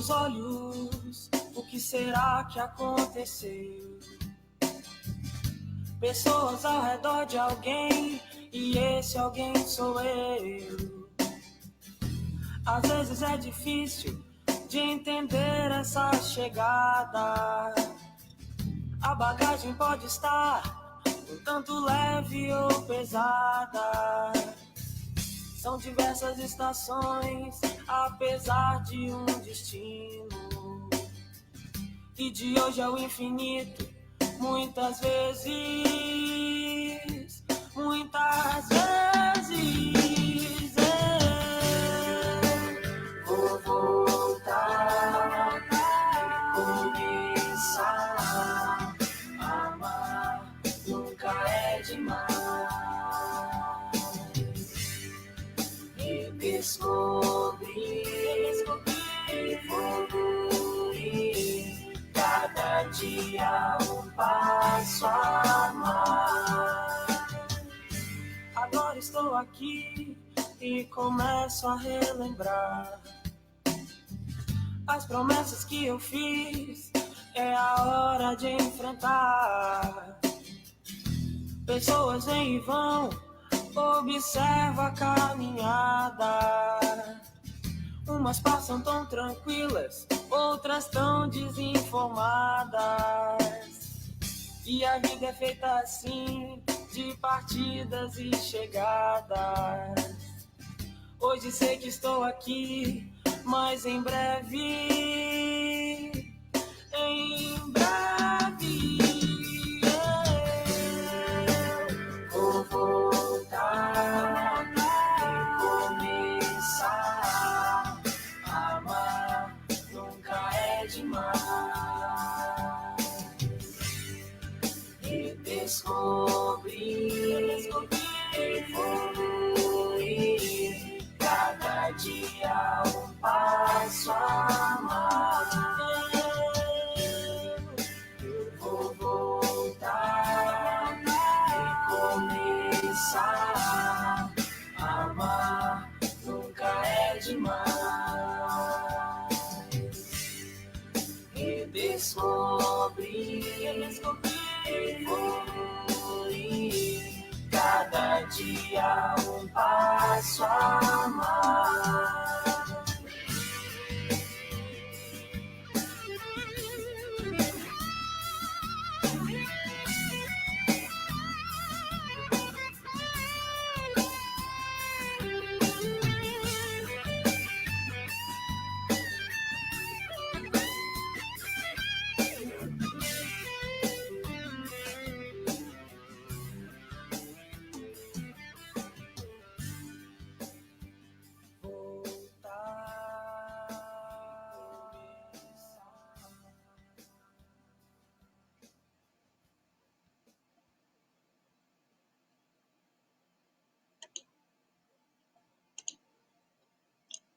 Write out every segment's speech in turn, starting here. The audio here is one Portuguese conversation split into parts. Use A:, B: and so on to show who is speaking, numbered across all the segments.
A: nossos olhos, o que será que aconteceu? Pessoas ao redor de alguém, e esse alguém sou eu. Às vezes é difícil de entender essa chegada. A bagagem pode estar um tanto leve ou pesada. São diversas estações, apesar de um destino. E de hoje ao infinito, muitas vezes eu vou voltar e começar a amar. Nunca é demais. E descobrir, evoluir, cada dia um passo a mais. Agora estou aqui e começo a relembrar as promessas que eu fiz. É a hora de enfrentar. Pessoas vêm e vão, observa a caminhada. Umas passam tão tranquilas, outras tão desinformadas. E a vida é feita assim, de partidas e chegadas. Hoje sei que estou aqui, mas em breve eu vou voltar e começar a amar. Nunca é demais. E descobrir, evoluir, cada dia um passo a mais. Eu vou voltar e começar a amar. Nunca é demais. E descobrir, evoluir, cada dia um passo a mais.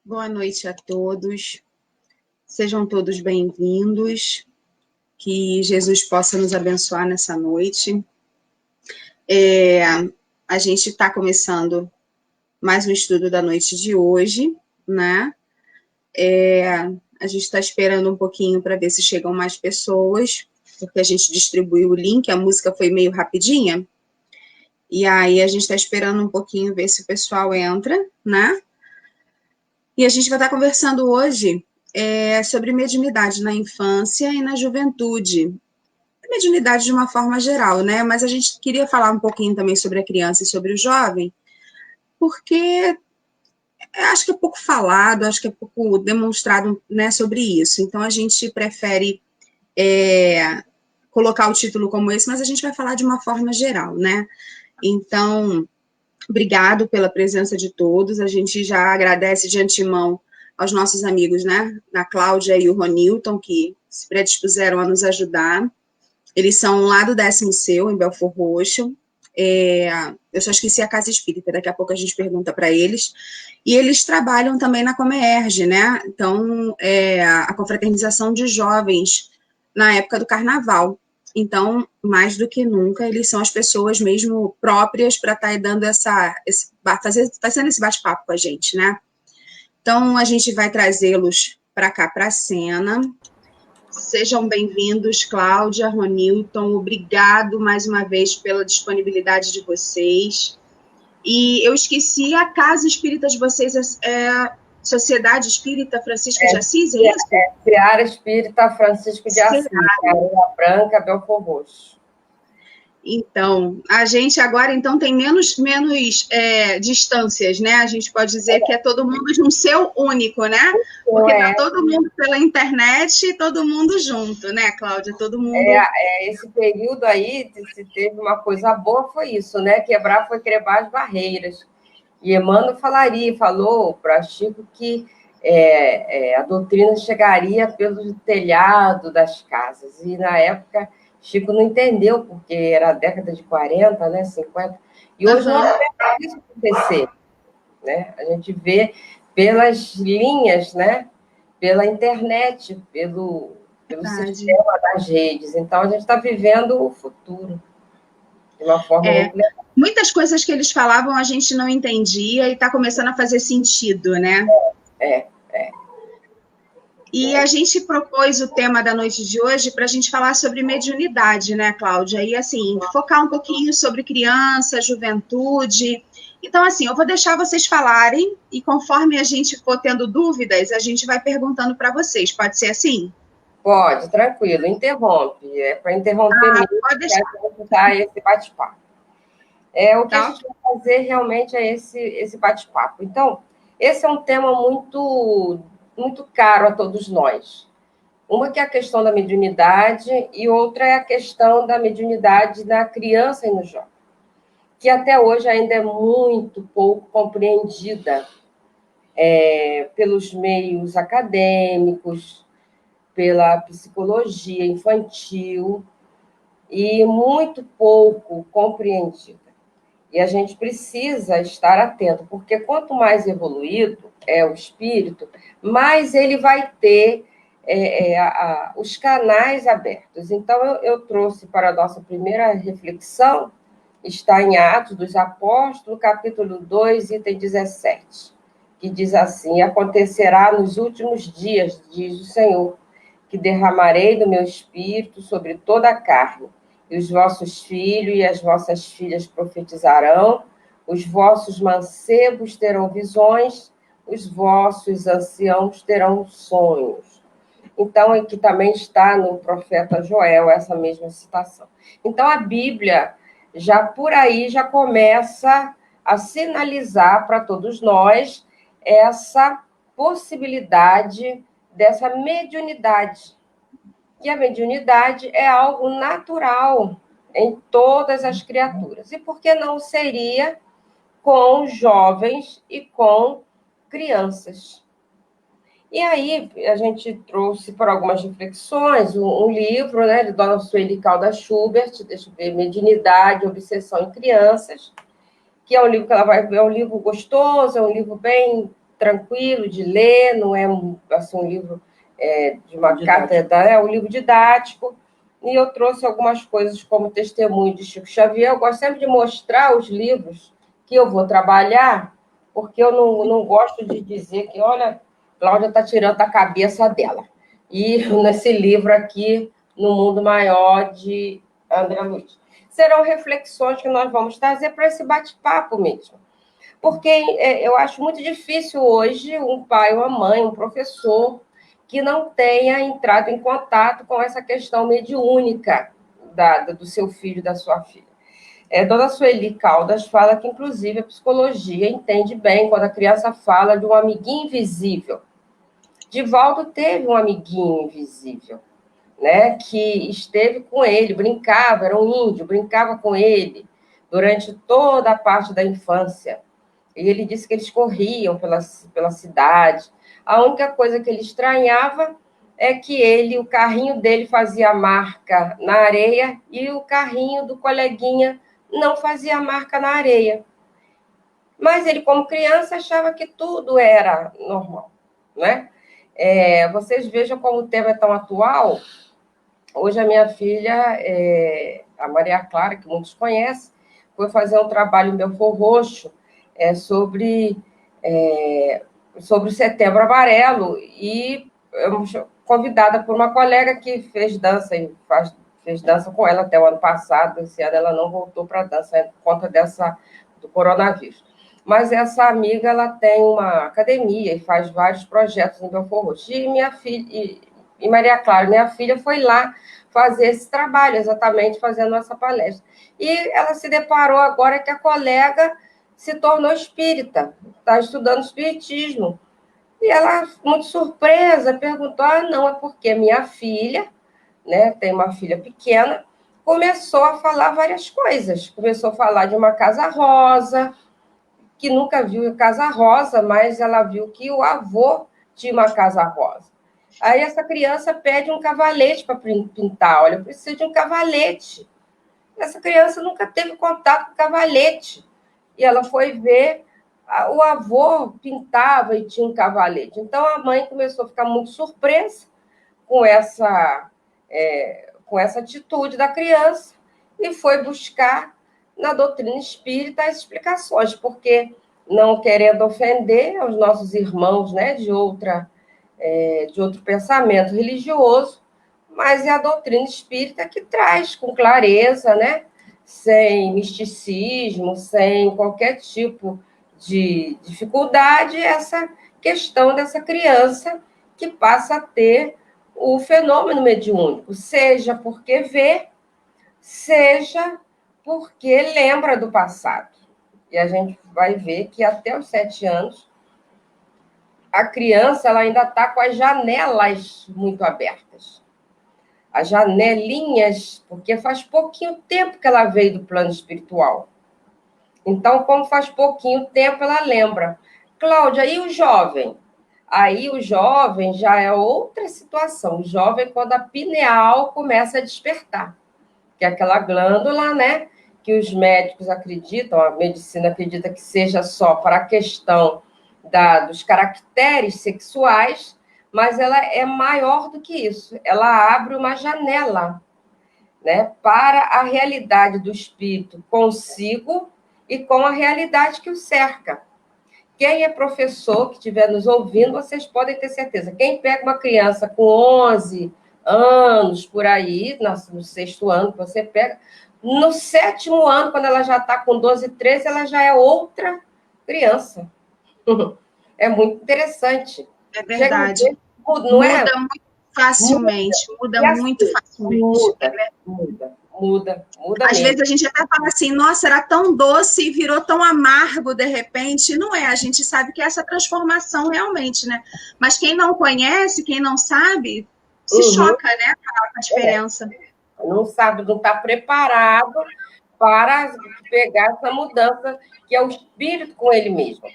B: Boa noite a todos, sejam todos bem-vindos, que Jesus possa nos abençoar nessa noite. A gente está começando mais um estudo da noite de hoje, né? A gente está esperando um pouquinho para ver se chegam mais pessoas, porque a gente distribuiu o link, a música foi meio rapidinha, e aí a gente está esperando um pouquinho ver se o pessoal entra, né? E a gente vai estar conversando hoje sobre mediunidade na infância e na juventude. Mediunidade de uma forma geral, né? Mas a gente queria falar um pouquinho também sobre a criança e sobre o jovem, porque acho que é pouco falado, acho que é pouco demonstrado, né, sobre isso. Então a gente prefere colocar o título como esse, mas a gente vai falar de uma forma geral, né? Então, obrigado pela presença de todos. A gente já agradece de antemão aos nossos amigos, né? A Cláudia e o Ronilton, que se predispuseram a nos ajudar. Eles são lá do 10º Seu, em Belford Roxo. Eu só esqueci a Casa Espírita, daqui a pouco a gente pergunta para eles. E eles trabalham também na Comerge, né? Então, a confraternização de jovens na época do Carnaval. Então, mais do que nunca, eles são as pessoas mesmo próprias para estar dando fazendo esse bate-papo com a gente, né? Então, a gente vai trazê-los para cá, para a cena. Sejam bem-vindos, Cláudia, Ronilton, obrigado mais uma vez pela disponibilidade de vocês. E eu esqueci, a casa espírita de vocês é Sociedade Espírita Francisco de Assis, é isso?
C: Seara Espírita Francisco de Assis, Areia Branca, Belfort Roxo.
B: Então, a gente agora então tem menos distâncias, né? A gente pode dizer que é todo mundo num seu único, né? Porque tá todo mundo pela internet, todo mundo junto, né, Cláudia? Todo mundo.
C: Esse período aí, se teve uma coisa boa, foi isso, né? Quebrar as barreiras. E Emmanuel falou para Chico que a doutrina chegaria pelo telhado das casas. E na época Chico não entendeu, porque era a década de 40, né, 50, e hoje nós vemos isso acontecer, né? A gente vê pelas linhas, né, pela internet, pelo sistema das redes. Então, a gente está vivendo o futuro de uma forma muito legal.
B: Muitas coisas que eles falavam a gente não entendia e está começando a fazer sentido, né? E a gente propôs o tema da noite de hoje para a gente falar sobre mediunidade, né, Cláudia? E, assim, focar um pouquinho sobre criança, juventude. Então, assim, eu vou deixar vocês falarem e conforme a gente for tendo dúvidas, a gente vai perguntando para vocês. Pode ser assim?
C: Pode, tranquilo. Interrompe. É para interromper mesmo,
B: pode deixar.
C: Para esse bate-papo. O que a gente vai fazer realmente é esse bate-papo. Então, esse é um tema muito caro a todos nós. Uma que é a questão da mediunidade e outra é a questão da mediunidade na criança e no jovem, que até hoje ainda é muito pouco compreendida pelos meios acadêmicos, pela psicologia infantil e muito pouco compreendida. E a gente precisa estar atento, porque quanto mais evoluído é o espírito, mais ele vai ter os canais abertos. Então, eu trouxe para a nossa primeira reflexão, está em Atos dos Apóstolos, capítulo 2, item 17, que diz assim: acontecerá nos últimos dias, diz o Senhor, que derramarei do meu espírito sobre toda a carne, e os vossos filhos e as vossas filhas profetizarão, os vossos mancebos terão visões, os vossos anciãos terão sonhos. Então, aqui também está no profeta Joel essa mesma citação. Então, a Bíblia, já por aí, já começa a sinalizar para todos nós essa possibilidade dessa mediunidade. E a mediunidade é algo natural em todas as criaturas. E por que não seria com jovens e com crianças? E aí a gente trouxe para algumas reflexões um livro, né, de Dona Sueli Caldas Schubert, deixa eu ver, Mediunidade, Obsessão em Crianças, que é um livro que ela vai ver, é um livro gostoso, é um livro bem tranquilo de ler, não é assim, um livro de uma cátedra, é um livro didático, e eu trouxe algumas coisas como testemunho de Chico Xavier. Eu gosto sempre de mostrar os livros que eu vou trabalhar, porque eu não gosto de dizer que, olha, Cláudia está tirando a cabeça dela. E nesse livro aqui, No Mundo Maior, de André Luiz. Serão reflexões que nós vamos trazer para esse bate-papo mesmo. Porque eu acho muito difícil hoje um pai, uma mãe, um professor que não tenha entrado em contato com essa questão mediúnica do seu filho, da sua filha. Dona Sueli Caldas fala que, inclusive, a psicologia entende bem quando a criança fala de um amiguinho invisível. Divaldo teve um amiguinho invisível, né, que esteve com ele, brincava, era um índio, brincava com ele durante toda a parte da infância. E ele disse que eles corriam pela cidade. A única coisa que ele estranhava é que o carrinho dele fazia marca na areia e o carrinho do coleguinha não fazia marca na areia. Mas ele, como criança, achava que tudo era normal, né? Vocês vejam como o tema é tão atual. Hoje a minha filha, a Maria Clara, que muitos conhecem, foi fazer um trabalho em Belfort Roxo sobre o Setembro Amarelo, e convidada por uma colega que fez dança e fez dança com ela até o ano passado. Esse ano ela não voltou para a dança por conta do coronavírus. Mas essa amiga, ela tem uma academia e faz vários projetos em Belfort Roxo. E minha filha, e Maria Clara, minha filha, foi lá fazer esse trabalho, exatamente fazendo essa palestra. E ela se deparou agora que a colega se tornou espírita, está estudando espiritismo. E ela, muito surpresa, perguntou: não, é porque minha filha, né, tem uma filha pequena, começou a falar várias coisas. Começou a falar de uma casa rosa, que nunca viu casa rosa, mas ela viu que o avô tinha uma casa rosa. Aí essa criança pede um cavalete para pintar. Olha, eu preciso de um cavalete. Essa criança nunca teve contato com cavalete. E ela foi ver, o avô pintava e tinha um cavalete. Então a mãe começou a ficar muito surpresa com essa atitude da criança e foi buscar na doutrina espírita as explicações, porque, não querendo ofender aos nossos irmãos, né, de outro pensamento religioso, mas é a doutrina espírita que traz com clareza, né, sem misticismo, sem qualquer tipo de dificuldade, essa questão dessa criança que passa a ter o fenômeno mediúnico, seja porque vê, seja porque lembra do passado. E a gente vai ver que até os 7 anos, a criança ela ainda está com as janelas muito abertas. As janelinhas, porque faz pouquinho tempo que ela veio do plano espiritual. Então, como faz pouquinho tempo, ela lembra. Cláudia, e o jovem? Aí o jovem já é outra situação. O jovem, quando a pineal começa a despertar, que é aquela glândula, né, que os médicos acreditam, a medicina acredita que seja só para a questão dos caracteres sexuais, mas ela é maior do que isso. Ela abre uma janela, né, para a realidade do espírito consigo e com a realidade que o cerca. Quem é professor, que estiver nos ouvindo, vocês podem ter certeza. Quem pega uma criança com 11 anos, por aí, no 6º ano que você pega, no 7º ano, quando ela já está com 12, 13, ela já é outra criança. É muito interessante.
B: É verdade.
C: Muda
B: muito facilmente. Muda muito facilmente.
C: Muda
B: Às
C: mesmo.
B: vezes a gente até fala assim, nossa, era tão doce e virou tão amargo de repente. Não é, a gente sabe que é essa transformação realmente, né? Mas quem não conhece, quem não sabe, se choca, né, com a diferença.
C: Não sabe, não está preparado para pegar essa mudança, que é o espírito com ele mesmo.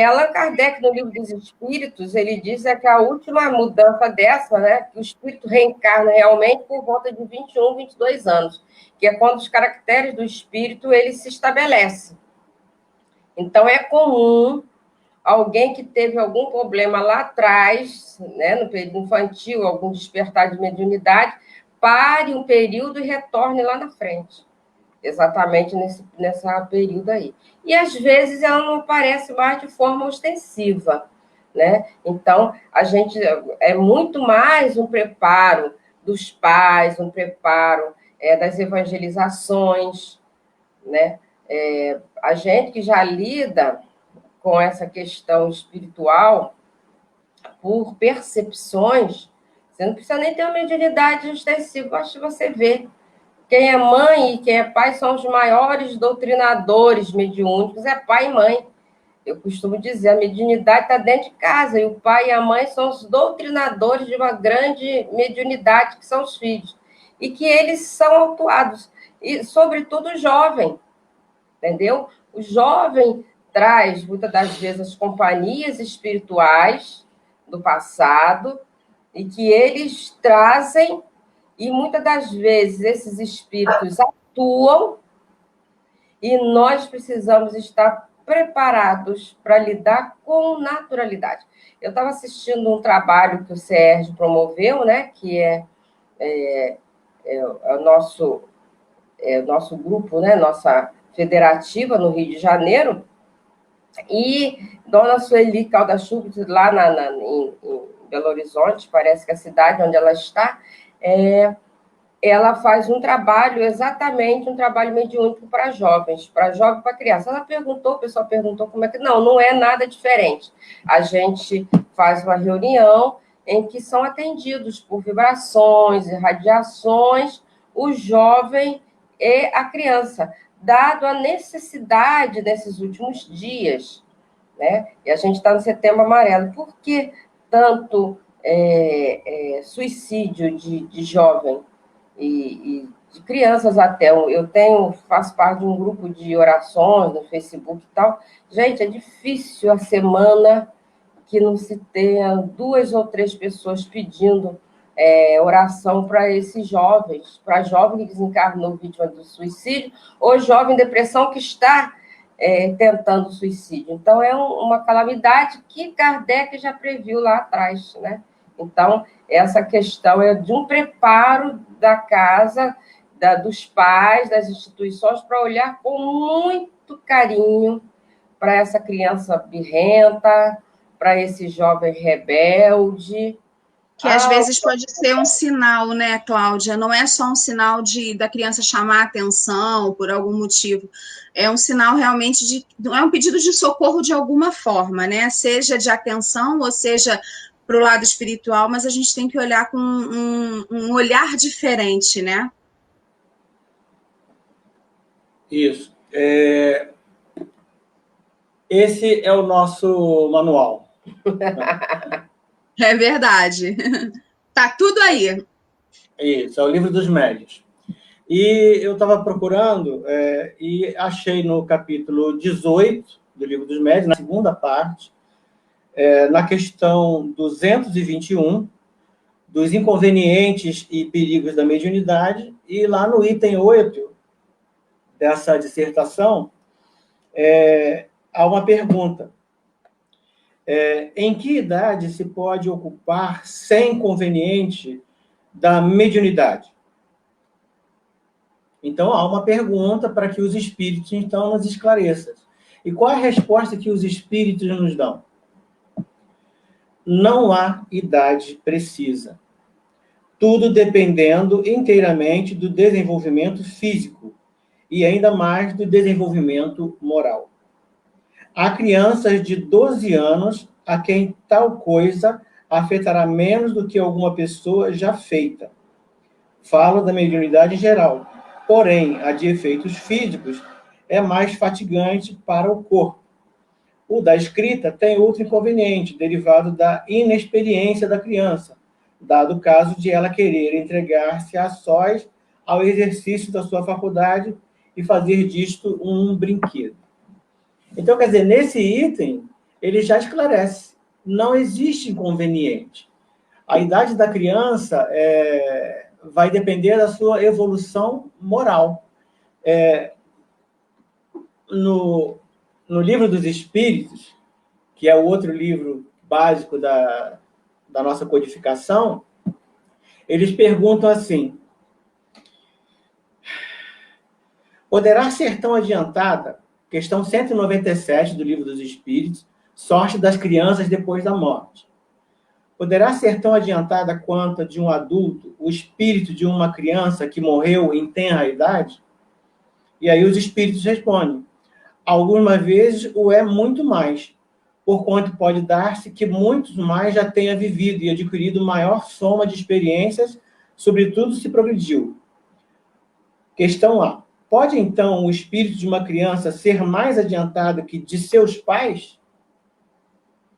C: Allan Kardec, no Livro dos Espíritos, ele diz que a última mudança dessa, né, que o espírito reencarna realmente por volta de 21, 22 anos, que é quando os caracteres do espírito ele se estabelecem. Então, é comum alguém que teve algum problema lá atrás, né, no período infantil, algum despertar de mediunidade, pare um período e retorne lá na frente. Exatamente nessa período aí. E, às vezes, ela não aparece mais de forma ostensiva, né? Então, a gente é muito mais um preparo dos pais, um preparo das evangelizações, né? A gente que já lida com essa questão espiritual por percepções, você não precisa nem ter uma mediunidade ostensiva, basta você ver. Quem é mãe e quem é pai são os maiores doutrinadores mediúnicos, é pai e mãe. Eu costumo dizer, a mediunidade está dentro de casa, e o pai e a mãe são os doutrinadores de uma grande mediunidade, que são os filhos. E que eles são autuados, e sobretudo o jovem, entendeu? O jovem traz, muitas das vezes, as companhias espirituais do passado, e que eles trazem. E muitas das vezes esses espíritos atuam e nós precisamos estar preparados para lidar com naturalidade. Eu estava assistindo um trabalho que o Sérgio promoveu, né, que é o nosso grupo, né, nossa federativa no Rio de Janeiro, e Dona Sueli Calda Schubert, lá em Belo Horizonte, parece que a cidade onde ela está, ela faz um trabalho, exatamente um trabalho mediúnico para jovens, para criança. Ela perguntou, o pessoal perguntou como é que... Não é nada diferente. A gente faz uma reunião em que são atendidos por vibrações, irradiações, o jovem e a criança, dado a necessidade desses últimos dias, né? E a gente está no Setembro Amarelo. Por que tanto suicídio de jovem e de crianças até? Faço parte de um grupo de orações no Facebook e tal. Gente, é difícil a semana que não se tenha 2 ou 3 pessoas pedindo oração para esses jovens, para jovem que desencarnou vítima do suicídio, ou jovem em depressão que está tentando suicídio. Então, é uma calamidade que Kardec já previu lá atrás, né? Então, essa questão é de um preparo da casa, dos pais, das instituições, para olhar com muito carinho para essa criança birrenta, para esse jovem rebelde.
B: Que às vezes pode ser um sinal, né, Cláudia? Não é só um sinal da criança chamar a atenção por algum motivo. É um sinal realmente é um pedido de socorro de alguma forma, né? Seja de atenção ou seja para o lado espiritual, mas a gente tem que olhar com um olhar diferente, né?
D: Isso. Esse é o nosso manual.
B: É verdade. Tá tudo aí.
D: Isso, é o Livro dos Médiuns. E eu estava procurando e achei no capítulo 18 do Livro dos Médiuns, na segunda parte, na questão 221, dos inconvenientes e perigos da mediunidade, e lá no item 8 dessa dissertação, há uma pergunta. Em que idade se pode ocupar sem inconveniente da mediunidade? Então, há uma pergunta para que os espíritos, então, nos esclareçam. E qual a resposta que os espíritos nos dão? Não há idade precisa. Tudo dependendo inteiramente do desenvolvimento físico e ainda mais do desenvolvimento moral. Há crianças de 12 anos a quem tal coisa afetará menos do que alguma pessoa já feita. Falo da mediunidade em geral. Porém, a de efeitos físicos é mais fatigante para o corpo. O da escrita tem outro inconveniente, derivado da inexperiência da criança, dado o caso de ela querer entregar-se a sós ao exercício da sua faculdade e fazer disto um brinquedo. Então, quer dizer, nesse item, ele já esclarece. Não existe inconveniente. A idade da criança vai depender da sua evolução moral. No Livro dos Espíritos, que é o outro livro básico da nossa codificação, eles perguntam assim: poderá ser tão adiantada, questão 197 do Livro dos Espíritos, sorte das crianças depois da morte. Poderá ser tão adiantada quanto a de um adulto o espírito de uma criança que morreu em tenra idade? E aí os espíritos respondem: algumas vezes o é muito mais, porquanto pode dar-se que muitos mais já tenha vivido e adquirido maior soma de experiências, sobretudo se progrediu. Questão A. Pode, então, o espírito de uma criança ser mais adiantado que de seus pais?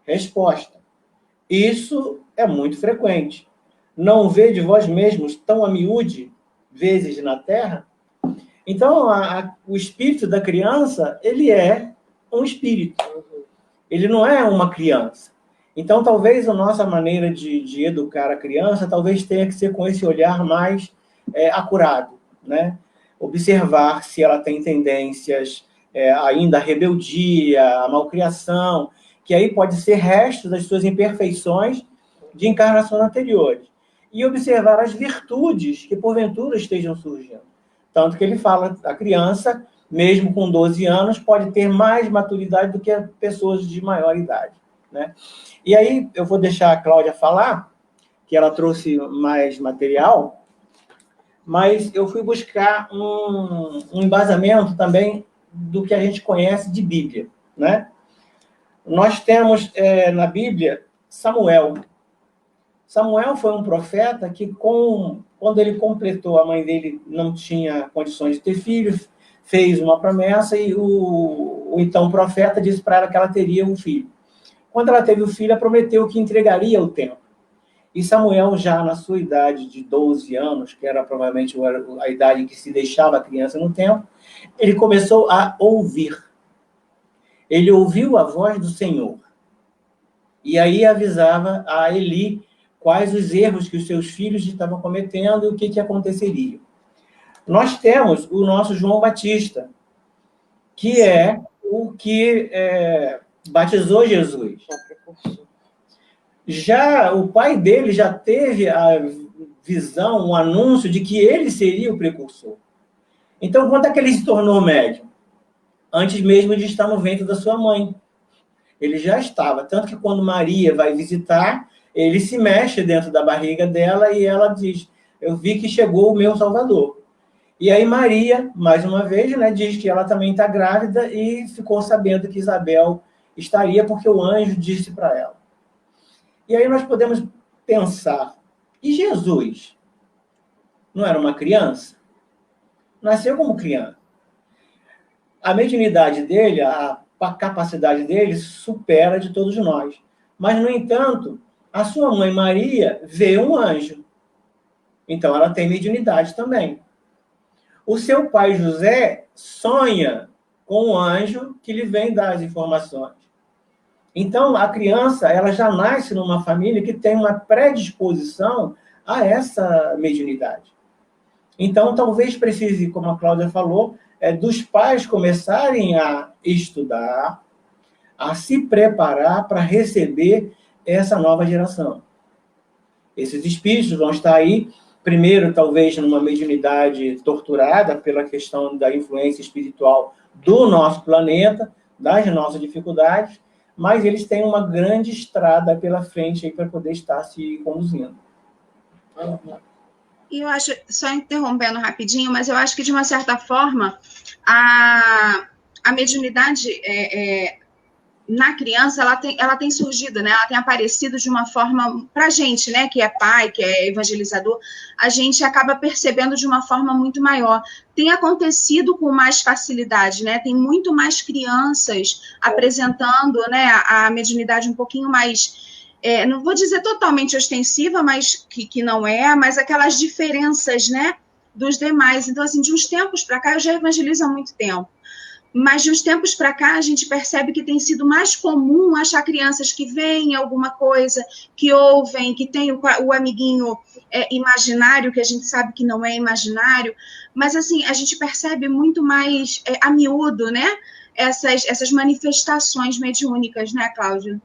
D: Resposta: isso é muito frequente. Não vede vós mesmos tão a miúde vezes na terra? Então, o espírito da criança, ele é um espírito. Ele não é uma criança. Então, talvez a nossa maneira de educar a criança, talvez tenha que ser com esse olhar mais acurado, né? Observar se ela tem tendências ainda à rebeldia, à malcriação, que aí pode ser resto das suas imperfeições de encarnação anteriores. E observar as virtudes que, porventura, estejam surgindo. Tanto que ele fala, a criança, mesmo com 12 anos, pode ter mais maturidade do que pessoas de maior idade. né? E aí eu vou deixar a Cláudia falar, que ela trouxe mais material, mas eu fui buscar um embasamento também do que a gente conhece de Bíblia, né? Nós temos na Bíblia Samuel. Samuel foi um profeta que, quando ele completou, a mãe dele não tinha condições de ter filhos, fez uma promessa e o então profeta disse para ela que ela teria um filho. Quando ela teve o filho, ela prometeu que entregaria o templo. E Samuel, já na sua idade de 12 anos, que era provavelmente a idade em que se deixava a criança no templo, ele começou a ouvir. Ele ouviu a voz do Senhor. E aí avisava a Eli quais os erros que os seus filhos estavam cometendo e o que aconteceria. Nós temos o nosso João Batista, que é o que batizou Jesus. Já o pai dele já teve a visão, o anúncio de que ele seria o precursor. Então, quando é que ele se tornou médium? Antes mesmo de estar no ventre da sua mãe. Ele já estava. Tanto que quando Maria vai visitar, ele se mexe dentro da barriga dela e ela diz, eu vi que chegou o meu Salvador. E aí Maria, mais uma vez, né, diz que ela também está grávida e ficou sabendo que Isabel estaria porque o anjo disse para ela. E aí nós podemos pensar, e Jesus não era uma criança? Nasceu como criança. A mediunidade dele, a capacidade dele supera de todos nós. Mas, no entanto, a sua mãe Maria vê um anjo. Então, ela tem mediunidade também. O seu pai José sonha com um anjo que lhe vem dar as informações. Então, a criança ela já nasce numa família que tem uma predisposição a essa mediunidade. Então, talvez precise, como a Cláudia falou, dos pais começarem a estudar, a se preparar para receber essa nova geração. Esses espíritos vão estar aí, primeiro, talvez, numa mediunidade torturada pela questão da influência espiritual do nosso planeta, das nossas dificuldades, mas eles têm uma grande estrada pela frente aí para poder estar se conduzindo.
B: E eu acho, só interrompendo rapidinho, mas eu acho que, de uma certa forma, a mediunidade na criança, ela tem surgido, né? Ela tem aparecido de uma forma, para a gente, né, que é pai, que é evangelizador, a gente acaba percebendo de uma forma muito maior. Tem acontecido com mais facilidade, né? Tem muito mais crianças apresentando, né, a mediunidade um pouquinho mais... não vou dizer totalmente ostensiva, mas que não é, mas aquelas diferenças, né, dos demais. Então, assim, de uns tempos para cá, eu já evangelizo há muito tempo, mas de uns tempos para cá, a gente percebe que tem sido mais comum achar crianças que veem alguma coisa, que ouvem, que tem o amiguinho imaginário, que a gente sabe que não é imaginário, mas, assim, a gente percebe muito mais a miúdo, né, essas manifestações mediúnicas, né, Cláudia?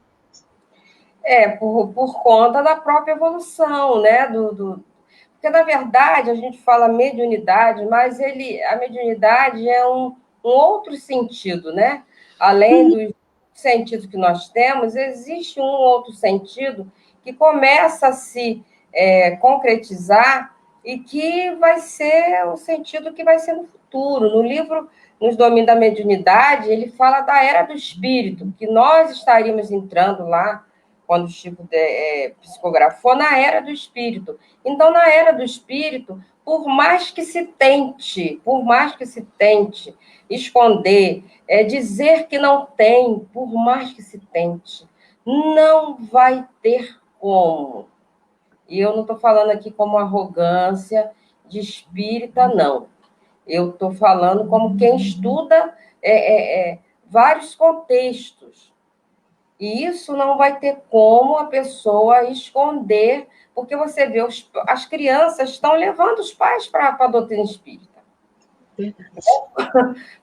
C: Por conta da própria evolução, né? Porque, na verdade, a gente fala mediunidade, mas a mediunidade é um outro sentido, né? Além do sentido que nós temos, existe um outro sentido que começa a se concretizar e que vai ser o sentido que vai ser no futuro. No livro Nos Domínios da Mediunidade, ele fala da Era do Espírito, que nós estaríamos entrando lá, quando o Chico psicografou, na Era do Espírito. Então, na Era do Espírito, por mais que se tente esconder, dizer que não tem, por mais que se tente, não vai ter como. E eu não estou falando aqui como arrogância de espírita, não. Eu estou falando como quem estuda vários contextos. E isso não vai ter como a pessoa esconder, porque você vê, as crianças estão levando os pais para a doutrina espírita.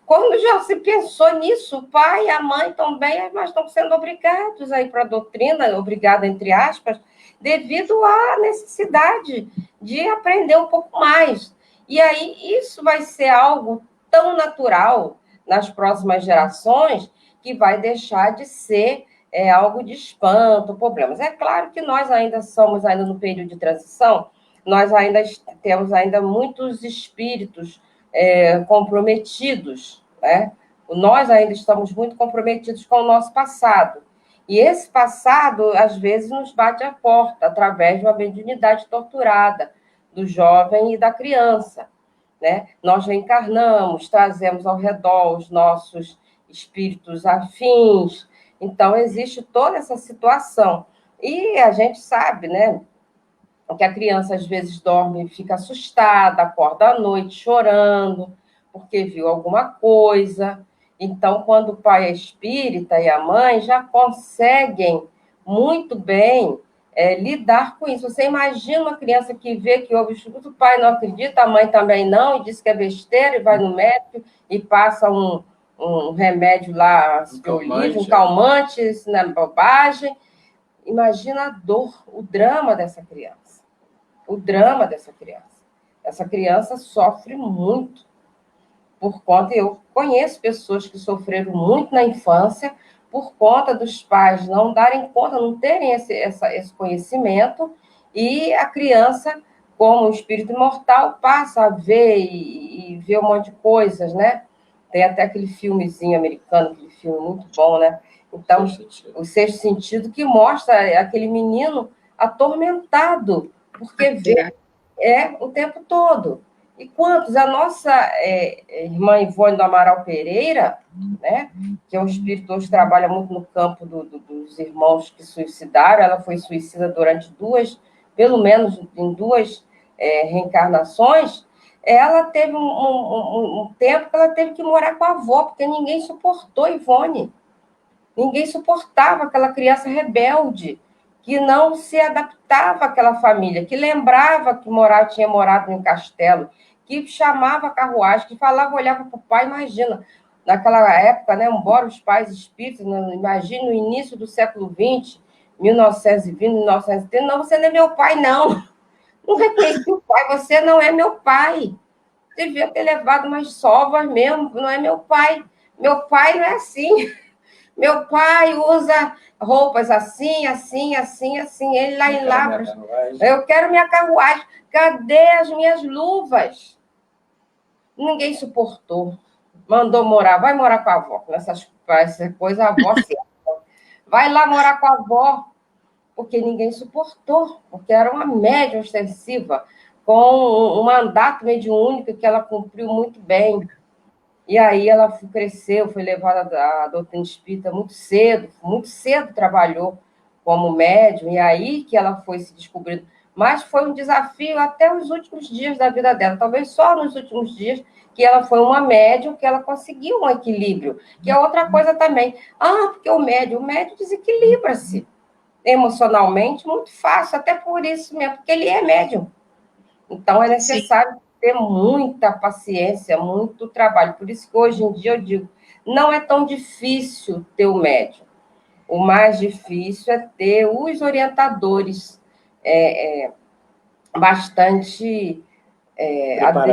C: Quando já se pensou nisso, o pai e a mãe também, mas estão sendo obrigados a ir para a doutrina, obrigado entre aspas, devido à necessidade de aprender um pouco mais. E aí isso vai ser algo tão natural nas próximas gerações que vai deixar de ser é algo de espanto, problemas. É claro que nós ainda somos ainda no período de transição, nós ainda temos ainda muitos espíritos comprometidos, né? Nós ainda estamos muito comprometidos com o nosso passado. E esse passado, às vezes, nos bate à porta, através de uma mediunidade torturada do jovem e da criança, né? Nós reencarnamos, trazemos ao redor os nossos espíritos afins. Então, existe toda essa situação. E a gente sabe, né, que a criança, às vezes, dorme e fica assustada, acorda à noite chorando, porque viu alguma coisa. Então, quando o pai é espírita e a mãe já conseguem muito bem lidar com isso. Você imagina uma criança que vê que ouve escuta, o pai não acredita, a mãe também não, e diz que é besteira, e vai no médico e passa um remédio lá, um calmante, isso não é bobagem. Imagina a dor, o drama dessa criança. O drama dessa criança. Essa criança sofre muito por conta, eu conheço pessoas que sofreram muito na infância por conta dos pais não darem conta, não terem esse conhecimento, e a criança, como um espírito imortal, passa a ver e ver um monte de coisas, né? Tem até aquele filmezinho americano, aquele filme muito bom, né? Então, o Sexto Sentido, que mostra aquele menino atormentado, porque vê o tempo todo. E quantos? A nossa irmã Ivone do Amaral Pereira, né, que é um espírito hoje trabalha muito no campo dos irmãos que suicidaram, ela foi suicida durante pelo menos em duas reencarnações, ela teve um tempo que ela teve que morar com a avó, porque ninguém suportou Ivone. Ninguém suportava aquela criança rebelde, que não se adaptava àquela família, que lembrava que tinha morado em castelo, que chamava a carruagem, que falava, olhava para o pai, imagina, naquela época, né, embora os pais espíritas, imagina no início do século XX, 1920, 1930, não, você não é meu pai, não. Não reconheci o pai, você não é meu pai. Devia ter levado umas sovas mesmo, não é meu pai. Meu pai não é assim. Meu pai usa roupas assim, assim, assim, assim. Ele lá em Lavras. Eu quero minha carruagem. Cadê as minhas luvas? Ninguém suportou. Mandou morar. Vai morar com a avó. Essas coisas, a avó certa. Vai lá morar com a avó. Porque ninguém suportou. Porque era uma média ostensiva, com um mandato mediúnico que ela cumpriu muito bem. E aí ela cresceu, foi levada à doutrina espírita muito cedo trabalhou como médium, e aí que ela foi se descobrindo. Mas foi um desafio até os últimos dias da vida dela, talvez só nos últimos dias que ela foi uma médium, que ela conseguiu um equilíbrio, que é outra coisa também. Porque o médium desequilibra-se emocionalmente muito fácil, até por isso mesmo, porque ele é médium. Então é necessário ter muita paciência, muito trabalho. Por isso que hoje em dia eu digo, não é tão difícil ter o médium. O mais difícil é ter os orientadores bastante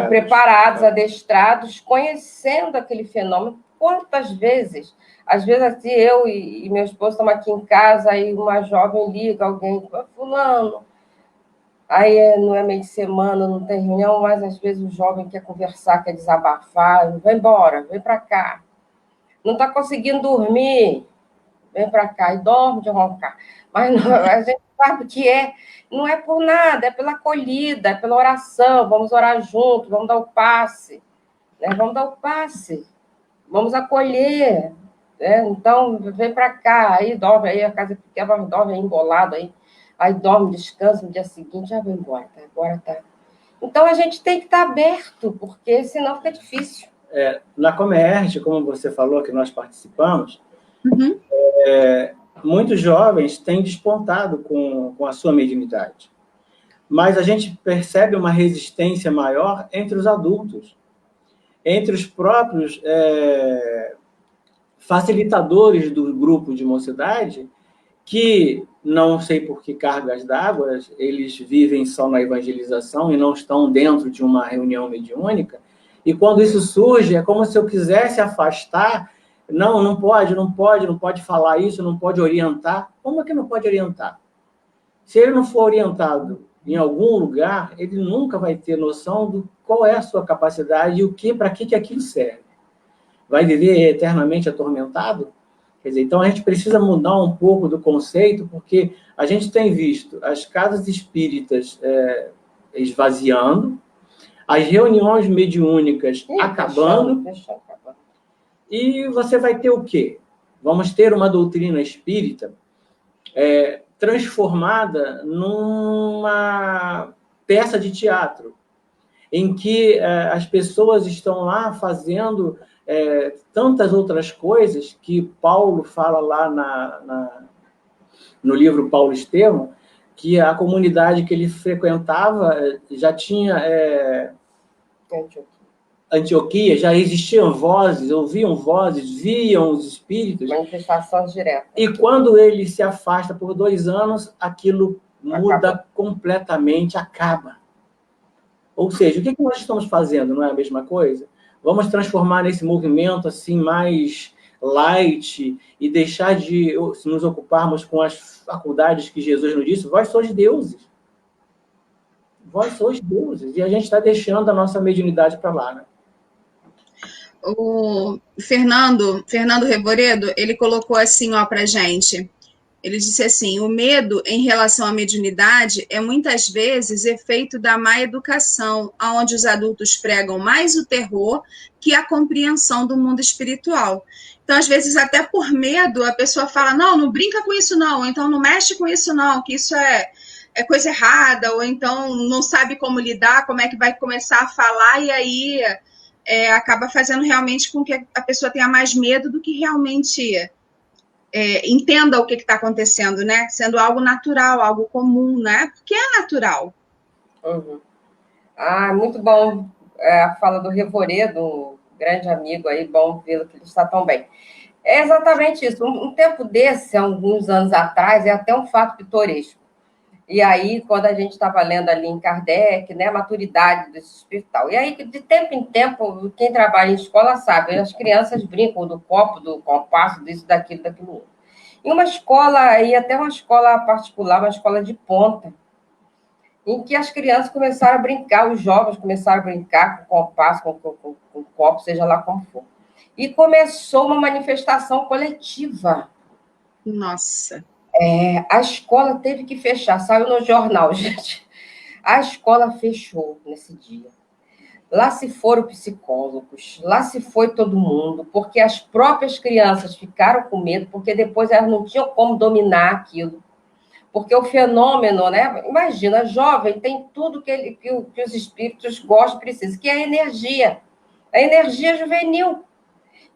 C: preparados, adestrados, conhecendo aquele fenômeno. Quantas vezes? Às vezes, assim, eu e meu esposo estamos aqui em casa, aí uma jovem liga, alguém fala, fulano, aí não é meio de semana, não tem reunião, mas às vezes o jovem quer conversar, quer desabafar, vai embora, vem para cá. Não está conseguindo dormir, vem para cá, e dorme de roncar. Mas não, a gente sabe que não é por nada, é pela acolhida, é pela oração, vamos orar juntos, vamos dar o passe, né? Vamos dar o passe, vamos acolher, né? Então, vem para cá, aí dorme, aí a casa pequena dorme aí embolado, aí dorme, descansa, no dia seguinte já vai embora, tá? Agora tá. Então, a gente tem que estar aberto, porque senão fica difícil.
D: Na Comerge, como você falou, que nós participamos, muitos jovens têm despontado com a sua mediunidade. Mas a gente percebe uma resistência maior entre os adultos, entre os próprios facilitadores do grupo de mocidade, que, não sei por que cargas d'água, eles vivem só na evangelização e não estão dentro de uma reunião mediúnica, e quando isso surge, é como se eu quisesse afastar não pode falar isso, não pode orientar. Como é que não pode orientar? Se ele não for orientado em algum lugar, ele nunca vai ter noção do qual é a sua capacidade e para que aquilo serve. Vai viver eternamente atormentado? Quer dizer, então a gente precisa mudar um pouco do conceito, porque a gente tem visto as casas espíritas esvaziando, as reuniões mediúnicas acabando, e você vai ter o quê? Vamos ter uma doutrina espírita transformada numa peça de teatro, em que as pessoas estão lá fazendo tantas outras coisas que Paulo fala lá no livro Paulo Estevão, que a comunidade que ele frequentava já tinha Antioquia, já existiam vozes, ouviam vozes, viam os espíritos.
C: Manifestações diretas.
D: E quando ele se afasta por 2 anos, aquilo muda completamente, acaba. Ou seja, o que nós estamos fazendo? Não é a mesma coisa? Vamos transformar nesse movimento assim mais light e deixar de nos ocuparmos com as faculdades que Jesus nos disse. Vós sois deuses. Vós sois deuses. E a gente está deixando a nossa mediunidade para lá, né?
B: O Fernando Revoredo, ele colocou assim, ó, pra gente. Ele disse assim: o medo em relação à mediunidade é muitas vezes efeito da má educação, onde os adultos pregam mais o terror que a compreensão do mundo espiritual. Então, às vezes, até por medo, a pessoa fala: não brinca com isso não, ou então não mexe com isso não, que isso é coisa errada, ou então não sabe como lidar, como é que vai começar a falar, e aí acaba fazendo realmente com que a pessoa tenha mais medo do que realmente entenda o que está acontecendo, né? Sendo algo natural, algo comum, né? Porque é natural.
C: Uhum. Muito bom a fala do Revoredo, um grande amigo aí, bom vê-lo que ele está tão bem. É exatamente isso. Um tempo desse, alguns anos atrás, é até um fato pitoresco. E aí, quando a gente estava lendo ali em Kardec, né, a maturidade do espiritual. E aí, de tempo em tempo, quem trabalha em escola sabe, as crianças brincam do copo, do compasso, disso, daquilo outro. Em uma escola, e até uma escola particular, uma escola de ponta, em que as crianças começaram a brincar, os jovens começaram a brincar com compasso, com copo, seja lá como for. E começou uma manifestação coletiva.
B: Nossa.
C: A escola teve que fechar, saiu no jornal, gente. A escola fechou nesse dia. Lá se foram psicólogos, lá se foi todo mundo, porque as próprias crianças ficaram com medo, porque depois elas não tinham como dominar aquilo. Porque o fenômeno, né? Imagina, jovem tem tudo que os espíritos gostam e precisam, que é a energia juvenil.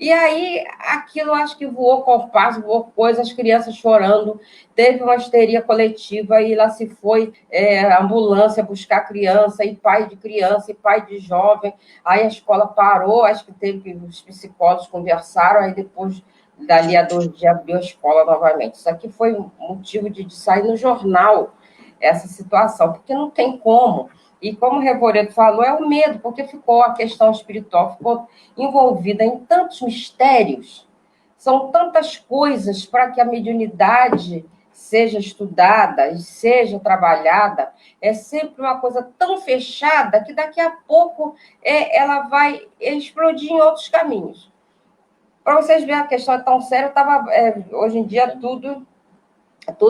C: E aí, aquilo acho que voou compasso, voou coisa, as crianças chorando, teve uma histeria coletiva, e lá se foi ambulância buscar criança, e pai de criança, e pai de jovem. Aí a escola parou, acho que teve os psicólogos conversaram, aí depois, dali a 2 dias, abriu a escola novamente. Isso aqui foi motivo de sair no jornal, essa situação, porque não tem como. E como o Revoredo falou, é o medo, porque ficou a questão espiritual, ficou envolvida em tantos mistérios, são tantas coisas para que a mediunidade seja estudada e seja trabalhada, é sempre uma coisa tão fechada que daqui a pouco ela vai explodir em outros caminhos. Para vocês verem, a questão é tão séria, hoje em dia tudo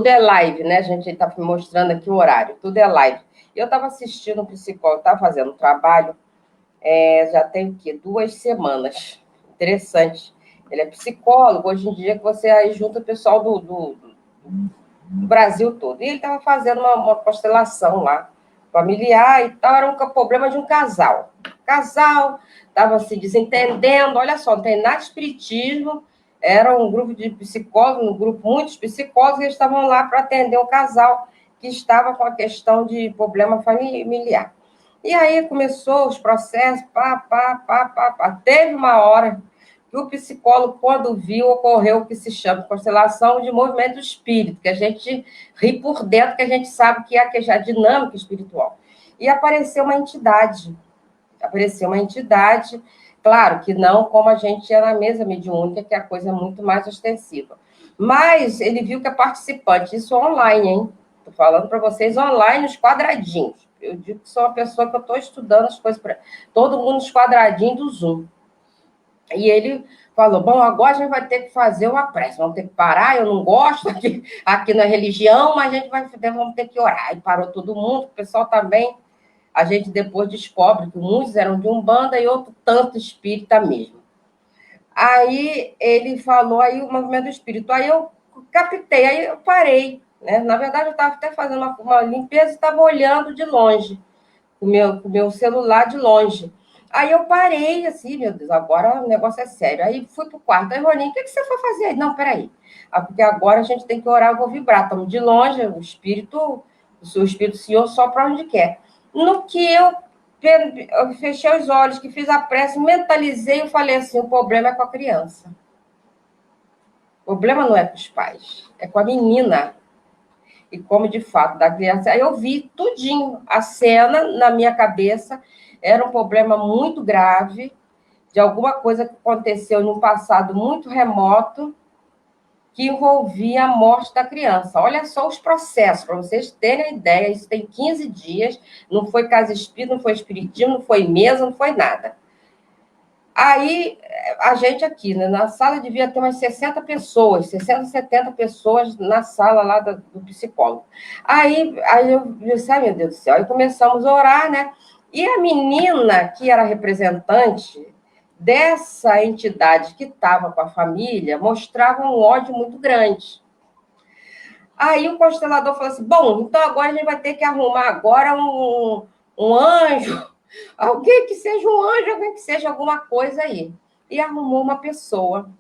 C: é live, né? A gente está mostrando aqui o horário, tudo é live. Eu estava assistindo um psicólogo, estava fazendo um trabalho, já tem o quê? 2 semanas. Interessante. Ele é psicólogo, hoje em dia que você aí junta o pessoal do Brasil todo. E ele estava fazendo uma constelação lá, familiar e tal, era um problema de um casal. O casal estava se desentendendo, olha só, não tem nada de espiritismo, era um grupo de psicólogos, muitos psicólogos, e eles estavam lá para atender um casal que estava com a questão de problema familiar. E aí começou os processos, Teve uma hora que o psicólogo, quando viu, ocorreu o que se chama constelação de movimento do espírito, que a gente ri por dentro, que a gente sabe que é a dinâmica espiritual. E apareceu uma entidade, Claro que não como a gente ia na mesa mediúnica, que é a coisa muito mais ostensiva. Mas ele viu que é participante, isso online, hein? Estou falando para vocês online, os quadradinhos. Eu digo que sou uma pessoa que eu estou estudando as coisas para todo mundo nos quadradinhos do Zoom. E ele falou, bom, agora a gente vai ter que fazer uma prece, vamos ter que parar, eu não gosto aqui na religião, mas vamos ter que orar. E parou todo mundo, o pessoal também, a gente depois descobre que muitos eram de Umbanda e outro tanto espírita mesmo. Aí ele falou, aí o movimento do espírito, aí eu captei, aí eu parei, né? Na verdade, eu estava até fazendo uma limpeza e estava olhando de longe, com o meu celular de longe. Aí eu parei, assim, meu Deus, agora o negócio é sério. Aí fui pro quarto, aí, Roninho, o que você foi fazer aí? Não, peraí. Porque agora a gente tem que orar, eu vou vibrar. Estamos de longe, o Espírito do Senhor só para onde quer. No que eu fechei os olhos, que fiz a prece, mentalizei, eu falei assim, o problema é com a criança. O problema não é com os pais, é com a menina. E como, de fato, da criança... Aí eu vi tudinho, a cena na minha cabeça, era um problema muito grave, de alguma coisa que aconteceu num passado muito remoto, que envolvia a morte da criança. Olha só os processos, para vocês terem a ideia, isso tem 15 dias, não foi casa espírita, não foi espiritismo, não foi mesa, não foi nada. Aí, a gente aqui, né, na sala devia ter umas 60 pessoas, 60, 70 pessoas na sala lá do psicólogo. Aí eu disse, ai, meu Deus do céu, aí começamos a orar, né? E a menina, que era representante dessa entidade que estava com a família, mostrava um ódio muito grande. Aí o constelador falou assim, bom, então agora a gente vai ter que arrumar agora um anjo, alguém que seja um anjo, alguém que seja alguma coisa aí. E arrumou uma pessoa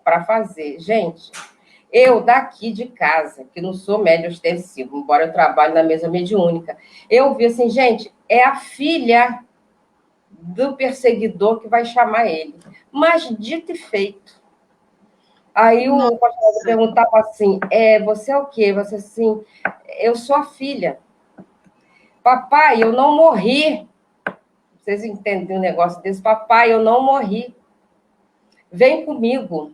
C: para fazer. Gente, eu daqui de casa, que não sou média ostensiva, embora eu trabalhe na mesa mediúnica, eu vi assim, gente, é a filha do perseguidor que vai chamar ele. Mas dito e feito. Aí o pastor perguntava assim, você é o quê? Você assim, eu sou a filha. Papai, eu não morri. Vocês entendem um negócio desse? Papai, eu não morri. Vem comigo.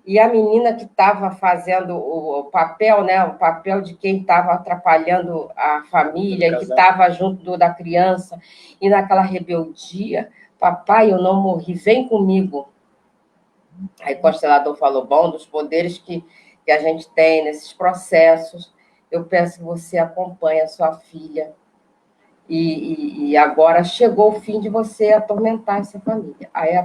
C: E a menina que estava fazendo o papel, né? O papel de quem estava atrapalhando a família, que estava junto da criança, e naquela rebeldia, papai, eu não morri, vem comigo. Aí o constelador falou, bom, dos poderes que a gente tem nesses processos, eu peço que você acompanhe a sua filha. E agora chegou o fim de você atormentar essa família. Aí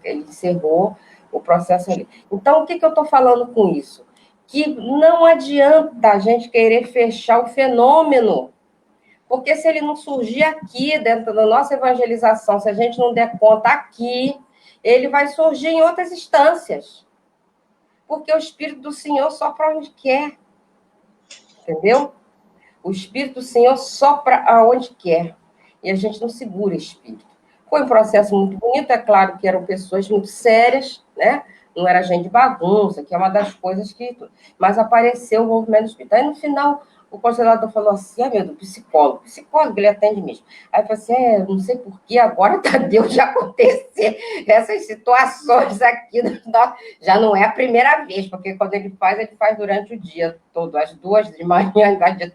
C: ele encerrou o processo ali. Então, o que eu estou falando com isso? Que não adianta a gente querer fechar o fenômeno, porque se ele não surgir aqui, dentro da nossa evangelização, se a gente não der conta aqui, ele vai surgir em outras instâncias. Porque o Espírito do Senhor sopra onde quer. Entendeu? O Espírito do Senhor sopra aonde quer. E a gente não segura Espírito. Foi um processo muito bonito, é claro que eram pessoas muito sérias, né? Não era gente de bagunça, que é uma das coisas que... Mas apareceu o movimento espírita. Aí, no final, o constelador falou assim, meu Deus, psicólogo, ele atende mesmo. Aí eu falei assim, não sei por que agora tá Deus de acontecer essas situações aqui. Já não é a primeira vez, porque quando ele faz durante o dia todo, às 2 de manhã, às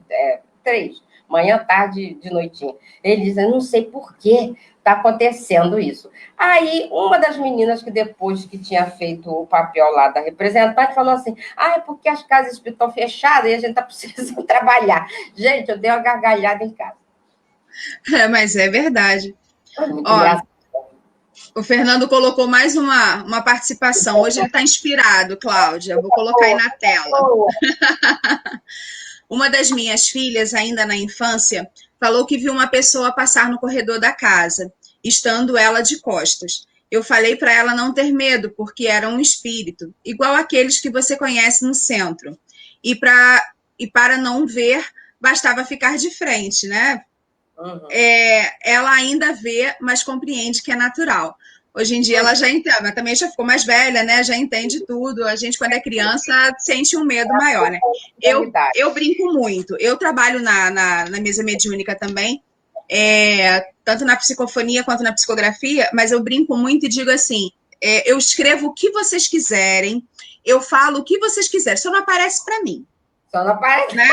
C: 3, manhã, tarde, de noitinha. Ele diz, eu não sei por que está acontecendo isso. Aí, uma das meninas que depois que tinha feito o papel lá da representante, falou assim, é porque as casas estão fechadas e a gente está precisando trabalhar. Gente, eu dei uma gargalhada em casa.
B: Mas é verdade. Ó, o Fernando colocou mais uma participação. Hoje ele está inspirado, Cláudia. Vou colocar aí na tela. Uma das minhas filhas, ainda na infância, falou que viu uma pessoa passar no corredor da casa, estando ela de costas. Eu falei para ela não ter medo, porque era um espírito, igual aqueles que você conhece no centro. E para não ver, bastava ficar de frente, né? Uhum. Ela ainda vê, mas compreende que é natural. Hoje em dia ela já entende, mas também já ficou mais velha, né? Já entende tudo. A gente, quando é criança, sente um medo maior, né? Eu brinco muito. Eu trabalho na mesa mediúnica também. tanto na psicofonia quanto na psicografia, mas eu brinco muito e digo assim, eu escrevo o que vocês quiserem, eu falo o que vocês quiserem, só não aparece para mim.
C: Só não aparece.
B: Né?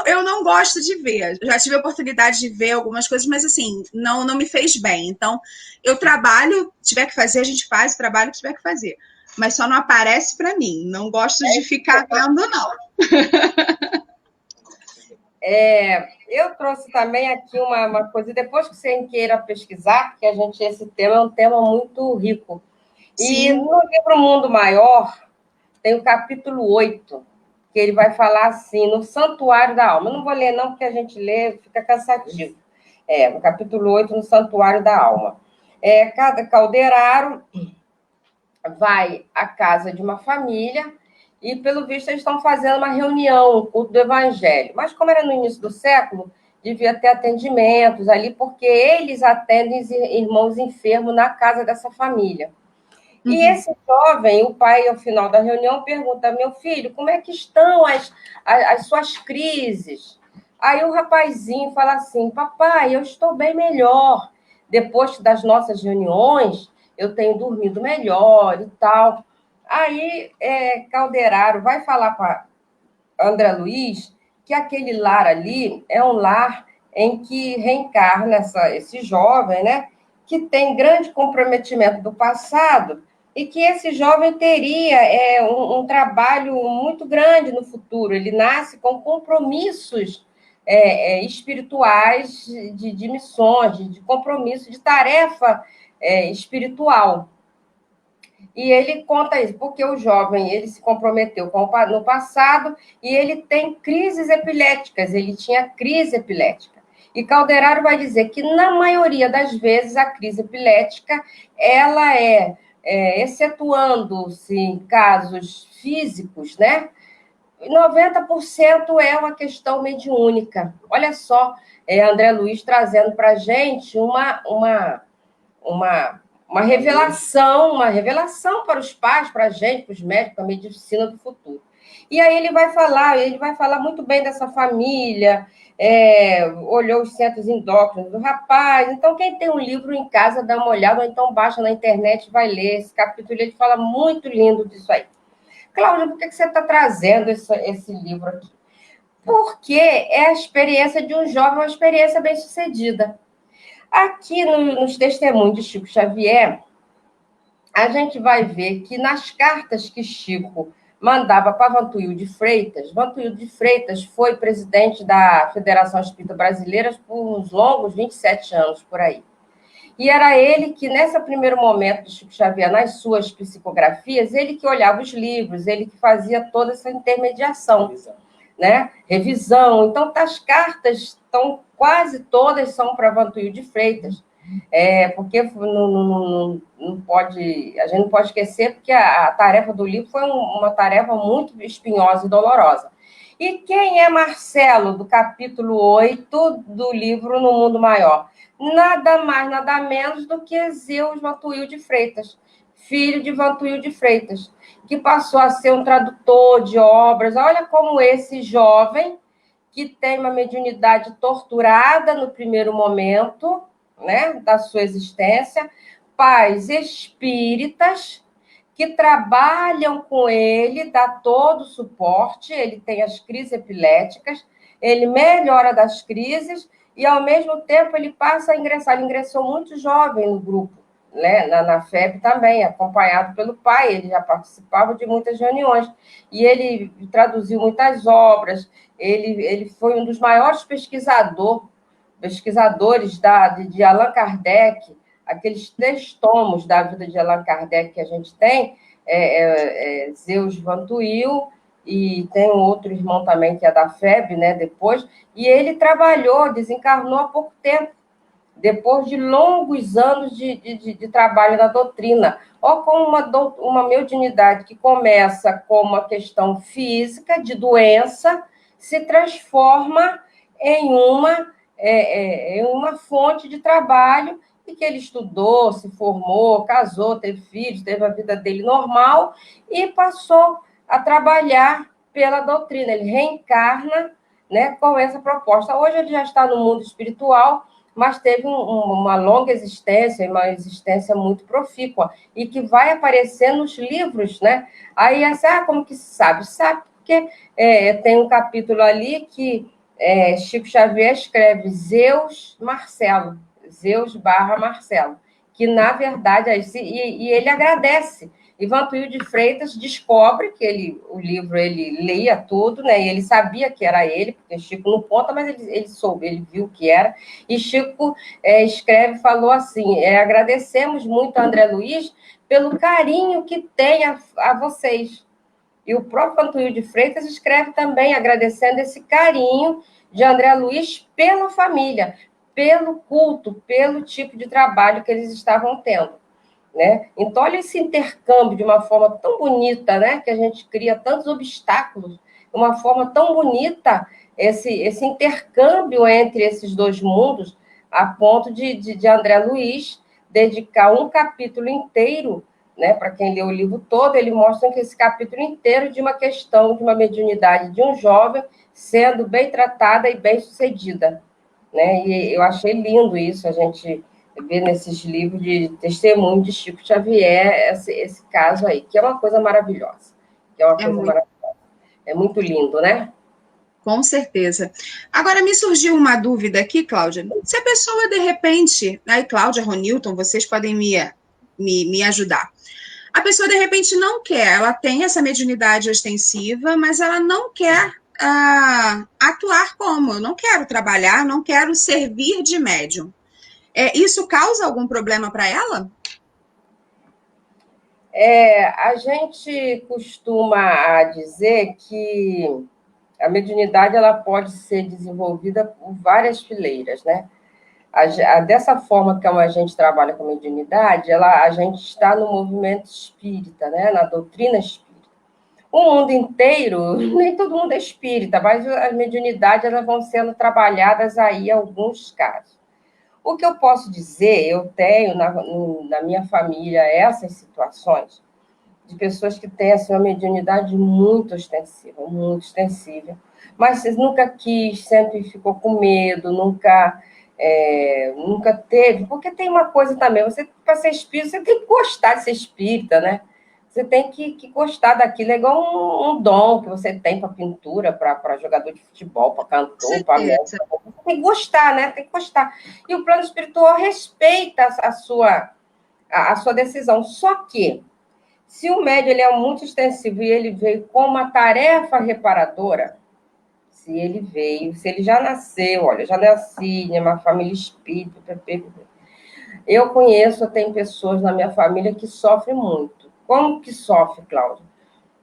B: Eu não gosto de ver. Já tive a oportunidade de ver algumas coisas, mas assim, não me fez bem. Então, eu trabalho, tiver que fazer, a gente faz o trabalho que tiver que fazer. Mas só não aparece para mim. Não gosto de ficar vendo, não.
C: Eu trouxe também aqui uma coisa, depois que você queira pesquisar, porque esse tema é um tema muito rico.
B: Sim.
C: E no livro Mundo Maior, tem o capítulo 8, que ele vai falar assim, no Santuário da Alma. Eu não vou ler, não, porque a gente lê, fica cansativo. No capítulo 8, no Santuário da Alma. Cada caldeiraro vai à casa de uma família e, pelo visto, eles estão fazendo uma reunião, um culto do Evangelho. Mas, como era no início do século, devia ter atendimentos ali, porque eles atendem irmãos enfermos na casa dessa família. Uhum. E esse jovem, o pai, ao final da reunião, pergunta: meu filho, como é que estão as suas crises? Aí o rapazinho fala assim: papai, eu estou bem melhor. Depois das nossas reuniões, eu tenho dormido melhor e tal. Aí Calderaro vai falar para André Luiz que aquele lar ali é um lar em que reencarna esse jovem, né, que tem grande comprometimento do passado e que esse jovem teria um trabalho muito grande no futuro. Ele nasce com compromissos espirituais, de missões, de compromisso, de tarefa espiritual. E ele conta isso, porque o jovem ele se comprometeu no passado e ele tem crises epiléticas, ele tinha crise epilética. E Calderaro vai dizer que, na maioria das vezes, a crise epilética, ela excetuando-se em casos físicos, né? 90% é uma questão mediúnica. Olha só, André Luiz trazendo para a gente uma revelação para os pais, para a gente, para os médicos, para a medicina do futuro. E aí ele vai falar muito bem dessa família, olhou os centros endócrinos do rapaz. Então, quem tem um livro em casa, dá uma olhada, ou então baixa na internet e vai ler esse capítulo. Ele fala muito lindo disso aí. Cláudia, por que você está trazendo esse livro aqui? Porque é a experiência de um jovem, uma experiência bem-sucedida. Aqui nos testemunhos de Chico Xavier, a gente vai ver que nas cartas que Chico mandava para Vantuil de Freitas foi presidente da Federação Espírita Brasileira por uns longos 27 anos, por aí. E era ele que, nesse primeiro momento de Chico Xavier, nas suas psicografias, ele que olhava os livros, ele que fazia toda essa intermediação, né? Revisão. Então, as cartas quase todas são para Vantuil de Freitas, porque não pode, a gente não pode esquecer, porque a tarefa do livro foi uma tarefa muito espinhosa e dolorosa. E quem é Marcelo, do capítulo 8 do livro No Mundo Maior? Nada mais, nada menos do que Zeus Vantuil de Freitas, filho de Vantuil de Freitas, que passou a ser um tradutor de obras. Olha como esse jovem, que tem uma mediunidade torturada no primeiro momento, né, da sua existência, pais espíritas que trabalham com ele, dá todo o suporte, ele tem as crises epiléticas, ele melhora das crises e, ao mesmo tempo, ele passa a ingressar. Ele ingressou muito jovem no grupo, né, na FEB também, acompanhado pelo pai, ele já participava de muitas reuniões, e ele traduziu muitas obras, ele foi um dos maiores pesquisadores de Allan Kardec, aqueles 3 tomos da vida de Allan Kardec que a gente tem, Zeus Vantuil, e tem um outro irmão também que é da FEB, né, depois, e ele desencarnou há pouco tempo, depois de longos anos de trabalho na doutrina. Ou com uma mediunidade que começa com uma questão física, de doença, se transforma em uma fonte de trabalho, e que ele estudou, se formou, casou, teve filhos, teve a vida dele normal, e passou a trabalhar pela doutrina. Ele reencarna, né, com essa proposta. Hoje ele já está no mundo espiritual, mas teve uma longa existência, uma existência muito profícua, e que vai aparecer nos livros, né? Aí, como que se sabe? Sabe porque tem um capítulo ali que Chico Xavier escreve Zeus Marcelo, Zeus/Marcelo, que, na verdade, e ele agradece. Ivan Tuíl de Freitas descobre que o livro ele lia tudo, né? E ele sabia que era ele, porque Chico não conta, mas ele soube, ele viu que era. E Chico escreve, falou assim: agradecemos muito a André Luiz pelo carinho que tem a vocês. E o próprio Antônio de Freitas escreve também agradecendo esse carinho de André Luiz pela família, pelo culto, pelo tipo de trabalho que eles estavam tendo, né? Então, olha esse intercâmbio de uma forma tão bonita, né? Que a gente cria tantos obstáculos, de uma forma tão bonita, esse intercâmbio entre esses dois mundos, a ponto de André Luiz dedicar um capítulo inteiro, né? Para quem lê o livro todo, ele mostra que esse capítulo inteiro de uma questão, de uma mediunidade de um jovem sendo bem tratada e bem sucedida, né? E eu achei lindo isso, a gente ver nesses livros de testemunho de Chico Xavier esse caso aí, que é uma coisa maravilhosa. Maravilhosa. É muito lindo, né?
B: Com certeza. Agora, me surgiu uma dúvida aqui, Cláudia. Se a pessoa, de repente... Aí, Cláudia, Ronilton, vocês podem me ajudar. A pessoa, de repente, não quer. Ela tem essa mediunidade ostensiva, mas ela não quer atuar como. Eu não quero trabalhar, não quero servir de médium. Isso causa algum problema para ela?
C: A gente costuma dizer que a mediunidade ela pode ser desenvolvida por várias fileiras, né? Dessa forma que a gente trabalha com mediunidade, a gente está no movimento espírita, né? Na doutrina espírita. O mundo inteiro, nem todo mundo é espírita, mas as mediunidades elas vão sendo trabalhadas aí em alguns casos. O que eu posso dizer, eu tenho na minha família essas situações de pessoas que têm assim, uma mediunidade muito extensiva, mas nunca quis, sempre ficou com medo, nunca teve, porque tem uma coisa também, você para ser espírita, você tem que gostar de ser espírita, né? Você tem que gostar daquilo, é igual um dom que você tem para pintura, para jogador de futebol, para cantor, para médico. Você tem que gostar, né? Tem que gostar. E o plano espiritual respeita a sua decisão. Só que, se o médium ele é muito extensivo e ele veio com uma tarefa reparadora, se ele já nasceu, olha, já nasci em uma família espírita, eu tenho pessoas na minha família que sofrem muito. Como que sofre, Cláudia?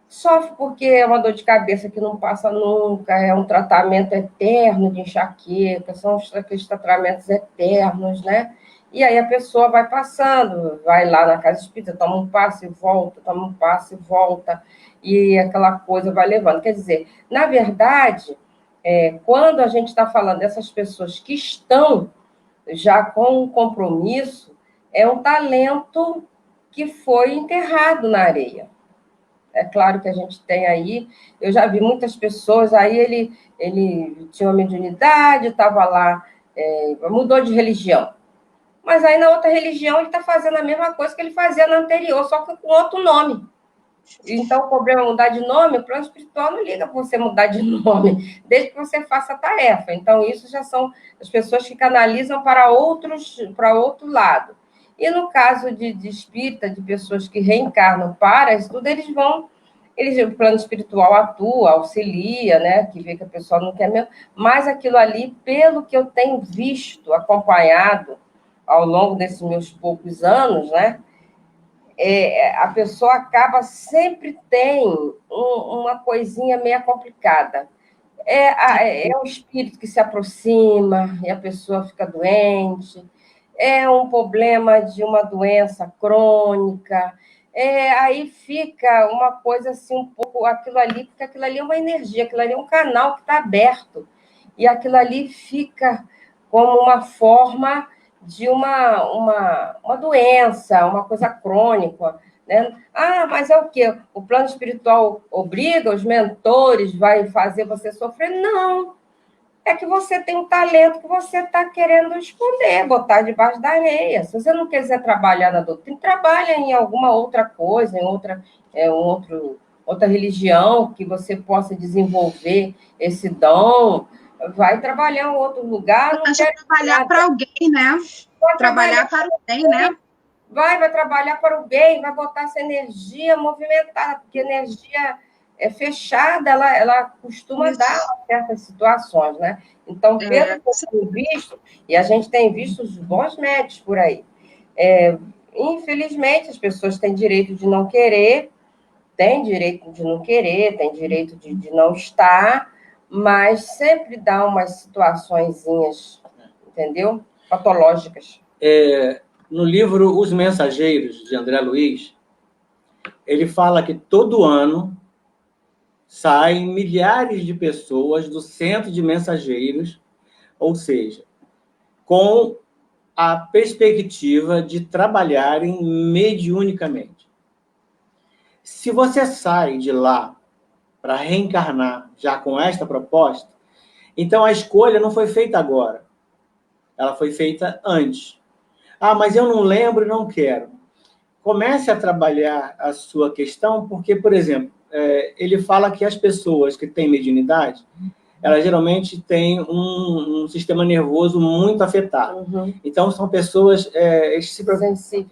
C: Sofre porque é uma dor de cabeça que não passa nunca, é um tratamento eterno de enxaqueca, são aqueles tratamentos eternos, né? E aí a pessoa vai passando, vai lá na casa espírita, toma um passo e volta, toma um passo e volta, e aquela coisa vai levando. Quer dizer, na verdade, quando a gente está falando dessas pessoas que estão já com um compromisso, é um talento que foi enterrado na areia. É claro que a gente tem aí, eu já vi muitas pessoas, aí ele tinha uma mediunidade, estava lá, mudou de religião. Mas aí na outra religião ele está fazendo a mesma coisa que ele fazia na anterior, só que com outro nome. Então o problema é mudar de nome, o plano espiritual não liga para você mudar de nome, desde que você faça a tarefa. Então isso já são as pessoas que canalizam para outro lado. E no caso de espírita, de pessoas que reencarnam para isso tudo, o plano espiritual atua, auxilia, né? Que vê que a pessoa não quer mesmo, mas aquilo ali, pelo que eu tenho visto, acompanhado ao longo desses meus poucos anos, né? A pessoa sempre tem uma coisinha meio complicada. É o espírito que se aproxima e a pessoa fica doente, é um problema de uma doença crônica, aí fica uma coisa assim, um pouco aquilo ali, porque aquilo ali é uma energia, aquilo ali é um canal que está aberto, e aquilo ali fica como uma forma de uma doença, uma coisa crônica, né? Mas é o quê? O plano espiritual obriga, os mentores vai fazer você sofrer? Não. é que você tem um talento que você está querendo esconder, botar debaixo da areia. Se você não quiser trabalhar na doutrina, trabalha em alguma outra coisa, em outra religião que você possa desenvolver esse dom. Vai trabalhar em outro lugar, não quer
B: trabalhar para alguém, né?
C: vai
B: Trabalhar para o bem, né?
C: Vai trabalhar para o bem, vai botar essa energia movimentada, porque energia fechada, ela costuma
B: Isso.
C: dar certas situações, né? Então, pelo que eu tenho visto, e a gente tem visto os bons médicos por aí, infelizmente, as pessoas têm direito de não querer, têm direito de não querer, têm direito de não estar, mas sempre dá umas situaçõezinhas, entendeu? Patológicas.
D: No livro Os Mensageiros, de André Luiz, ele fala que todo ano saem milhares de pessoas do centro de mensageiros, ou seja, com a perspectiva de trabalharem mediunicamente. Se você sai de lá para reencarnar já com esta proposta, então a escolha não foi feita agora, ela foi feita antes. Ah, mas eu não lembro e não quero. Comece a trabalhar a sua questão, porque, por exemplo, ele fala que as pessoas que têm mediunidade, elas geralmente têm um sistema nervoso muito afetado.
C: Uhum.
D: Então, são pessoas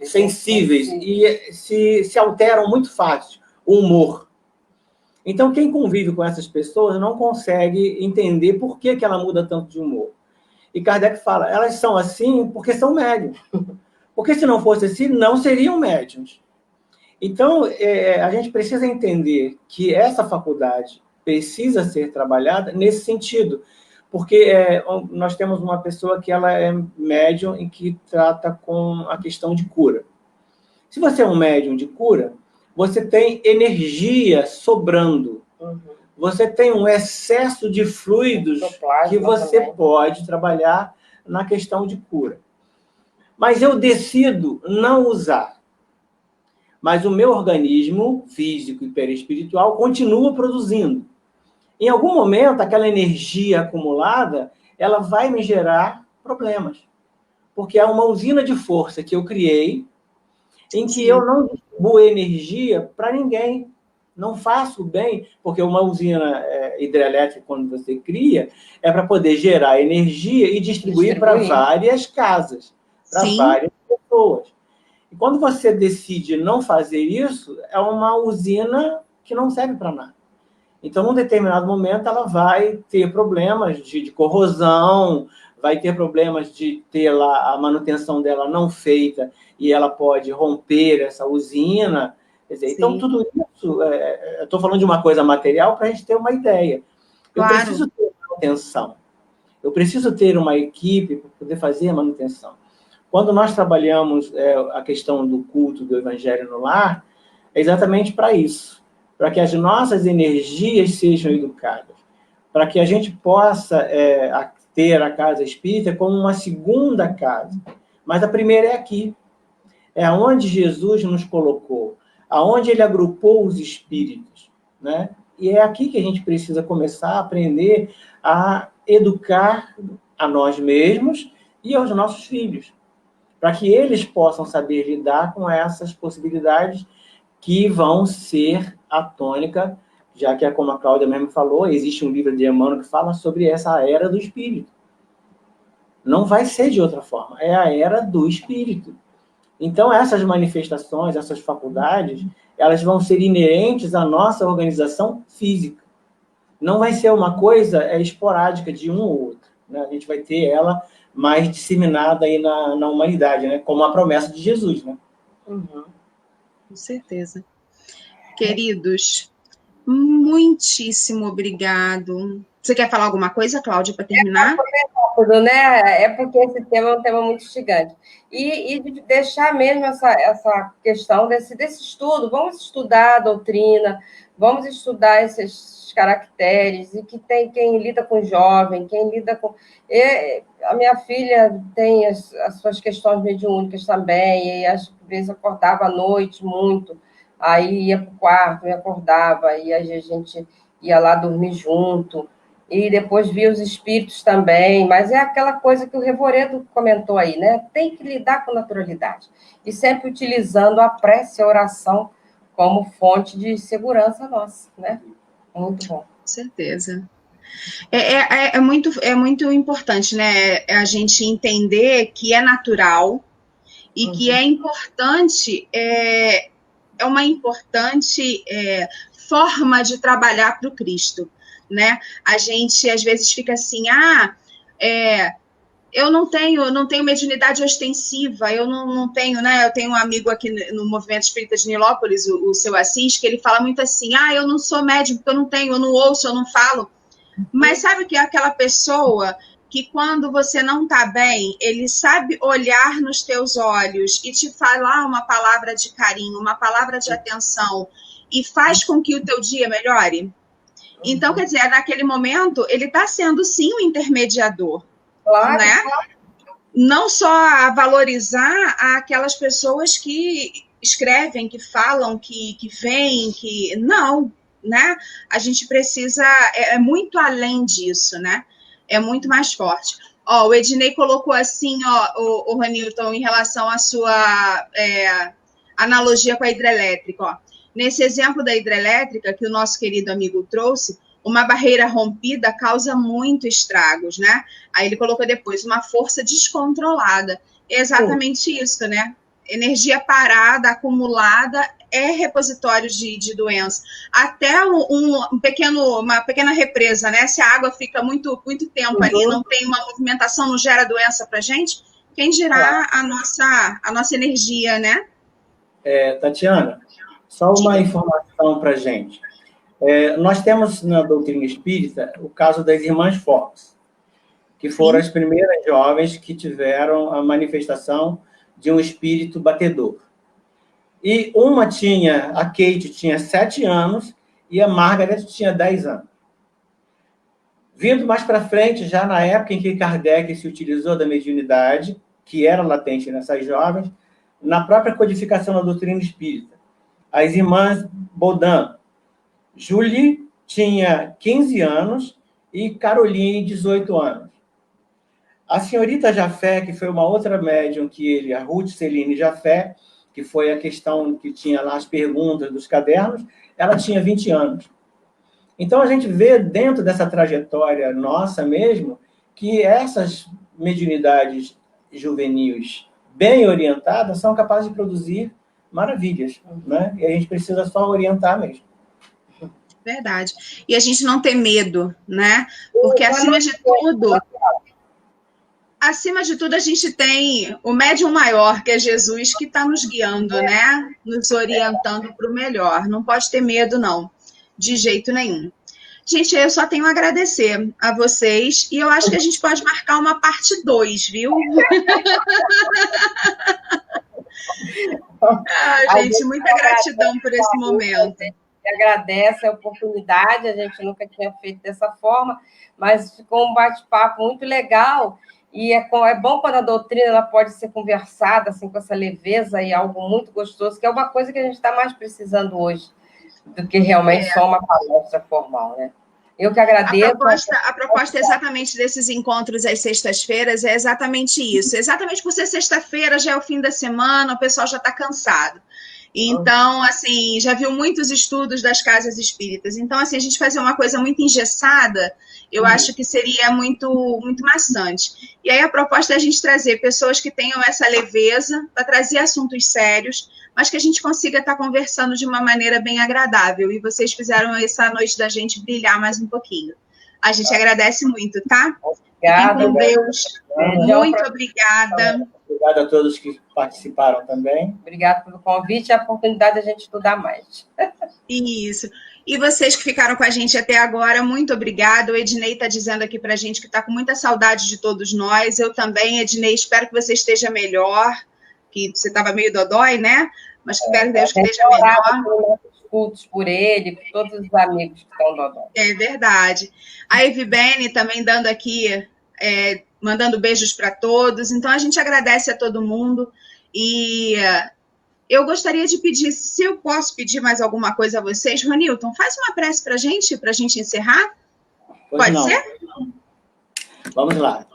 D: sensíveis e se alteram muito fácil o humor. Então, quem convive com essas pessoas não consegue entender por que ela muda tanto de humor. E Kardec fala, elas são assim porque são médiums. Porque se não fosse assim, não seriam médiums. Então, a gente precisa entender que essa faculdade precisa ser trabalhada nesse sentido, porque nós temos uma pessoa que ela é médium e que trata com a questão de cura. Se você é um médium de cura, você tem energia sobrando. Uhum. Você tem um excesso de fluidos que você também pode trabalhar na questão de cura. Mas eu decido não usar. Mas o meu organismo físico e perispiritual continua produzindo. Em algum momento, aquela energia acumulada, ela vai me gerar problemas. Porque há uma usina de força que eu criei, em que eu não distribuo energia para ninguém. Não faço bem, porque uma usina hidrelétrica, quando você cria, é para poder gerar energia e distribuir para várias casas, para várias pessoas. E quando você decide não fazer isso, é uma usina que não serve para nada. Então, num determinado momento, ela vai ter problemas de corrosão, vai ter problemas de ter lá a manutenção dela não feita e ela pode romper essa usina. Quer dizer, então, tudo isso, eu estou falando de uma coisa material para a gente ter uma ideia. Eu preciso ter manutenção. Eu preciso ter uma equipe para poder fazer a manutenção. Quando nós trabalhamos a questão do culto do Evangelho no lar, é exatamente para isso, para que as nossas energias sejam educadas, para que a gente possa ter a casa espírita como uma segunda casa. Mas a primeira é aqui, é onde Jesus nos colocou, aonde ele agrupou os espíritos, né? E é aqui que a gente precisa começar a aprender a educar a nós mesmos e aos nossos filhos, para que eles possam saber lidar com essas possibilidades que vão ser a tônica, já que, como a Cláudia mesmo falou, existe um livro de Emmanuel que fala sobre essa era do espírito. Não vai ser de outra forma, é a era do espírito. Então, essas manifestações, essas faculdades, elas vão ser inerentes à nossa organização física. Não vai ser uma coisa esporádica de um ou outro, né? A gente vai ter ela mais disseminada aí na humanidade, né? Como a promessa de Jesus, né?
B: Uhum. Com certeza. Queridos, muitíssimo obrigado. Você quer falar alguma coisa, Cláudia, para terminar?
C: Rápido, né? É porque esse tema é um tema muito instigante. E de deixar mesmo essa questão desse estudo. Vamos estudar a doutrina, vamos estudar esses caracteres, e que tem quem lida com jovem, quem lida com... a minha filha tem as suas questões mediúnicas também, e às vezes acordava à noite muito, aí ia para o quarto, me acordava, e a gente ia lá dormir junto. e depois via os espíritos também, mas é aquela coisa que o Revoredo comentou aí, né? Tem que lidar com naturalidade. E sempre utilizando a prece e a oração como fonte de segurança nossa, né? Muito bom.
B: Com certeza. É muito importante, né? A gente entender que é natural e que é importante, é uma importante forma de trabalhar para o Cristo, né? A gente às vezes fica assim, eu não tenho mediunidade ostensiva, eu não tenho, né? Eu tenho um amigo aqui no Movimento Espírita de Nilópolis, o seu Assis, que ele fala muito assim, eu não sou médium, porque eu não tenho, eu não ouço, eu não falo. Mas sabe que é aquela pessoa que quando você não está bem, ele sabe olhar nos teus olhos e te falar uma palavra de carinho, uma palavra de atenção, e faz com que o teu dia melhore? Então, quer dizer, naquele momento, ele está sendo, sim, o intermediador. Claro, né? Claro. Não só a valorizar aquelas pessoas que escrevem, que falam, que veem, que... Não, né? A gente precisa... É muito além disso, né? É muito mais forte. O Ednei colocou assim, o Ranilton, em relação à sua analogia com a hidrelétrica. Nesse exemplo da hidrelétrica, que o nosso querido amigo trouxe, uma barreira rompida causa muito estragos, né? Aí ele colocou depois uma força descontrolada. É exatamente isso, né? Energia parada, acumulada, é repositório de doença. Até uma pequena represa, né? Se a água fica muito tempo ali, não tem uma movimentação, não gera doença para a gente, quem dirá a nossa energia, né?
D: Tatiana, só uma informação para a gente. Nós temos na doutrina espírita o caso das irmãs Fox, que foram as primeiras jovens que tiveram a manifestação de um espírito batedor. E a Kate tinha 7 anos e a Margaret tinha 10 anos. Vindo mais para frente, já na época em que Kardec se utilizou da mediunidade, que era latente nessas jovens, na própria codificação da doutrina espírita, as irmãs Baudin, Julie tinha 15 anos e Caroline, 18 anos. A senhorita Jafé, que foi uma outra médium que ele, a Ruth Celine Jafé, que foi a questão que tinha lá as perguntas dos cadernos, ela tinha 20 anos. Então, a gente vê dentro dessa trajetória nossa mesmo, que essas mediunidades juvenis bem orientadas são capazes de produzir maravilhas, né? E a gente precisa só orientar mesmo.
B: Verdade. E a gente não ter medo, né? Porque acima de tudo a gente tem o médium maior, que é Jesus, que está nos guiando, né? Nos orientando para o melhor. Não pode ter medo, não. De jeito nenhum. Gente, eu só tenho a agradecer a vocês e eu acho que a gente pode marcar uma parte 2, viu? Gente, muita gratidão por esse momento.
C: Agradece a oportunidade, a gente nunca tinha feito dessa forma, mas ficou um bate-papo muito legal, e é bom quando a doutrina ela pode ser conversada assim, com essa leveza e algo muito gostoso, que é uma coisa que a gente está mais precisando hoje, do que realmente só uma palestra formal, né? Eu que agradeço.
B: A proposta exatamente desses encontros às sextas-feiras é exatamente isso. Exatamente por ser sexta-feira, já é o fim da semana, o pessoal já está cansado. Então, assim, já viu muitos estudos das casas espíritas. Então, assim, a gente fazer uma coisa muito engessada, eu acho que seria muito, muito maçante. E aí a proposta é a gente trazer pessoas que tenham essa leveza para trazer assuntos sérios, mas que a gente consiga estar conversando de uma maneira bem agradável. E vocês fizeram essa noite da gente brilhar mais um pouquinho. A gente agradece muito, tá?
C: Obrigada.
B: Fiquem com Deus. Muito obrigada.
D: Obrigado a todos que participaram também.
C: Obrigada pelo convite e a oportunidade de a gente estudar mais.
B: Isso. E vocês que ficaram com a gente até agora, muito obrigada. O Ednei está dizendo aqui para a gente que está com muita saudade de todos nós. Eu também, Ednei, espero que você esteja melhor, que você estava meio dodói, né? Mas espero que Deus esteja melhor.
C: Cultos por ele, por todos os amigos que estão dodói.
B: É verdade. A Evibene também dando aqui... mandando beijos para todos. Então, a gente agradece a todo mundo. E eu gostaria de pedir, se eu posso pedir mais alguma coisa a vocês, Ranilton, faz uma prece para a gente encerrar. Pode
D: não.
B: ser?
D: Vamos lá.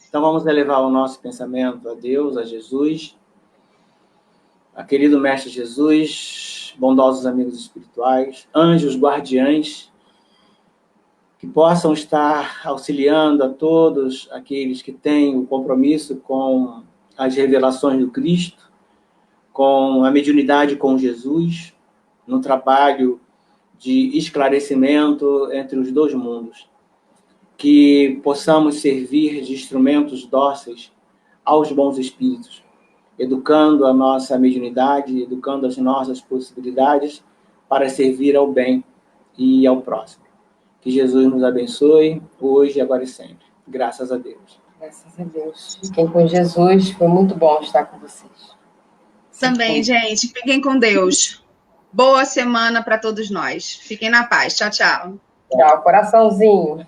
D: Então, vamos elevar o nosso pensamento a Deus, a Jesus, a querido Mestre Jesus, bondosos amigos espirituais, anjos guardiães, que possam estar auxiliando a todos aqueles que têm o compromisso com as revelações do Cristo, com a mediunidade com Jesus, no trabalho de esclarecimento entre os dois mundos. Que possamos servir de instrumentos dóceis aos bons espíritos, educando a nossa mediunidade, educando as nossas possibilidades para servir ao bem e ao próximo. Que Jesus nos abençoe, hoje, agora e sempre. Graças a Deus.
C: Graças a Deus. Fiquem com Jesus. Foi muito bom estar com vocês.
B: Também, gente. Fiquem com Deus. Boa semana para todos nós. Fiquem na paz. Tchau, tchau.
C: Tchau, coraçãozinho.